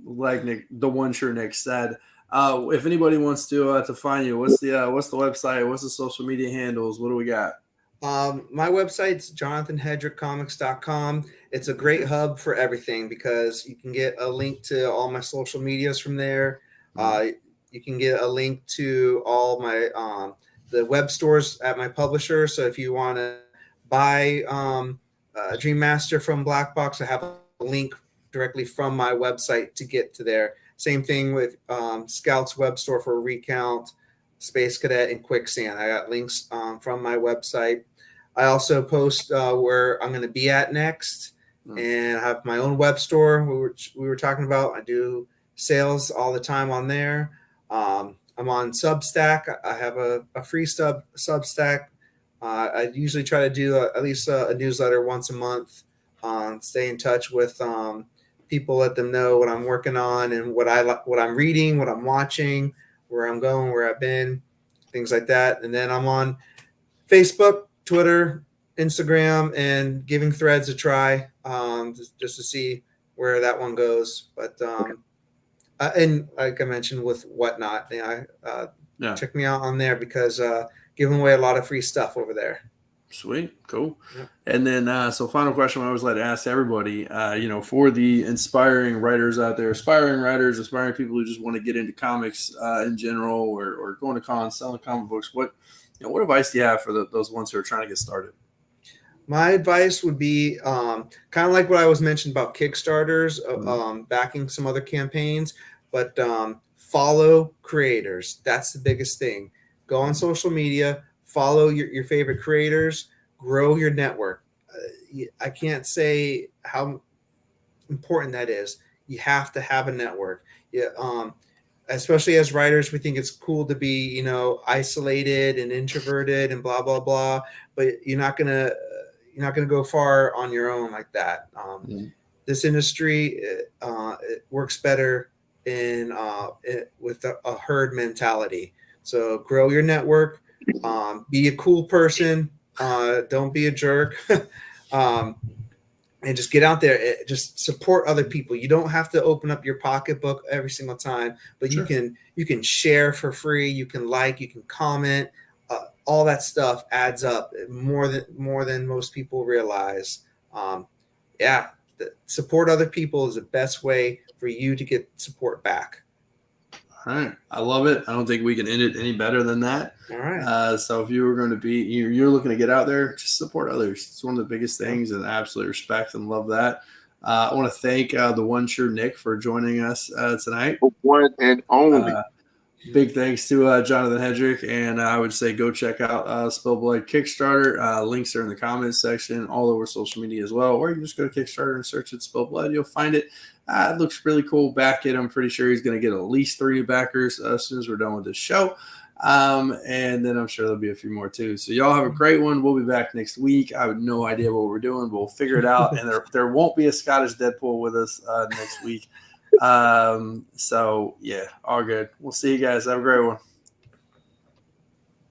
Like Nick, the one sure Nick said. If anybody wants to find you, what's the website? What's the social media handles? What do we got? My website's jonathanhedrickcomics.com. It's a great hub for everything because you can get a link to all my social medias from there. You can get a link to all my the web stores at my publisher. So if you want to buy Dream Master from Black Box, I have a link directly from my website to get to there. Same thing with Scout's web store for Recount, Space Cadet, and Quicksand. I got links from my website. I also post where I'm going to be at next, and I have my own web store. We were talking about. I do sales all the time on there. I'm on Substack. I have a free Substack. I usually try to do at least a newsletter once a month. Stay in touch with people, let them know what I'm working on and what I'm reading, what I'm watching, where I'm going, where I've been, things like that. And then I'm on Facebook, Twitter, Instagram, and giving Threads a try just to see where that one goes. But and like I mentioned with Whatnot, check me out on there because giving away a lot of free stuff over there. Sweet, cool. Yeah. And then, so final question I always like to ask everybody, for the inspiring writers out there, aspiring writers, aspiring people who just want to get into comics in general, or going to cons, selling comic books, what advice do you have for those ones who are trying to get started? My advice would be kind of like what I was mentioned about Kickstarters, backing some other campaigns, but follow creators. That's the biggest thing. Go on social media, follow your favorite creators, grow your network. I can't say how important that is. You have to have a network. Especially as writers, we think it's cool to be, isolated and introverted and blah, blah, blah, but you're not going to go far on your own like that. This industry it works better with a herd mentality. So grow your network, be a cool person, don't be a jerk, and just get out there. Just support other people. You don't have to open up your pocketbook every single time, but Sure. you can share for free. You can you can comment. All that stuff adds up more than most people realize. Support other people is the best way for you to get support back. All right. I love it. I don't think we can end it any better than that. All right. So if you were going to be, you're looking to get out there, just support others. It's one of the biggest things, and absolutely respect and love that. I want to thank the one sure Nick for joining us tonight. One and only. Big thanks to Jonathan Hedrick, and I would say go check out SpillBlood Kickstarter. Links are in the comments section, all over social media as well. Or you can just go to Kickstarter and search it SpillBlood. You'll find it. It looks really cool. Back it. I'm pretty sure he's going to get at least 3 backers as soon as we're done with this show. And then I'm sure there'll be a few more too. So y'all have a great one. We'll be back next week. I have no idea what we're doing. We'll figure it out. And there won't be a Scottish Deadpool with us next week. So yeah, all good. We'll see you guys. Have a great one.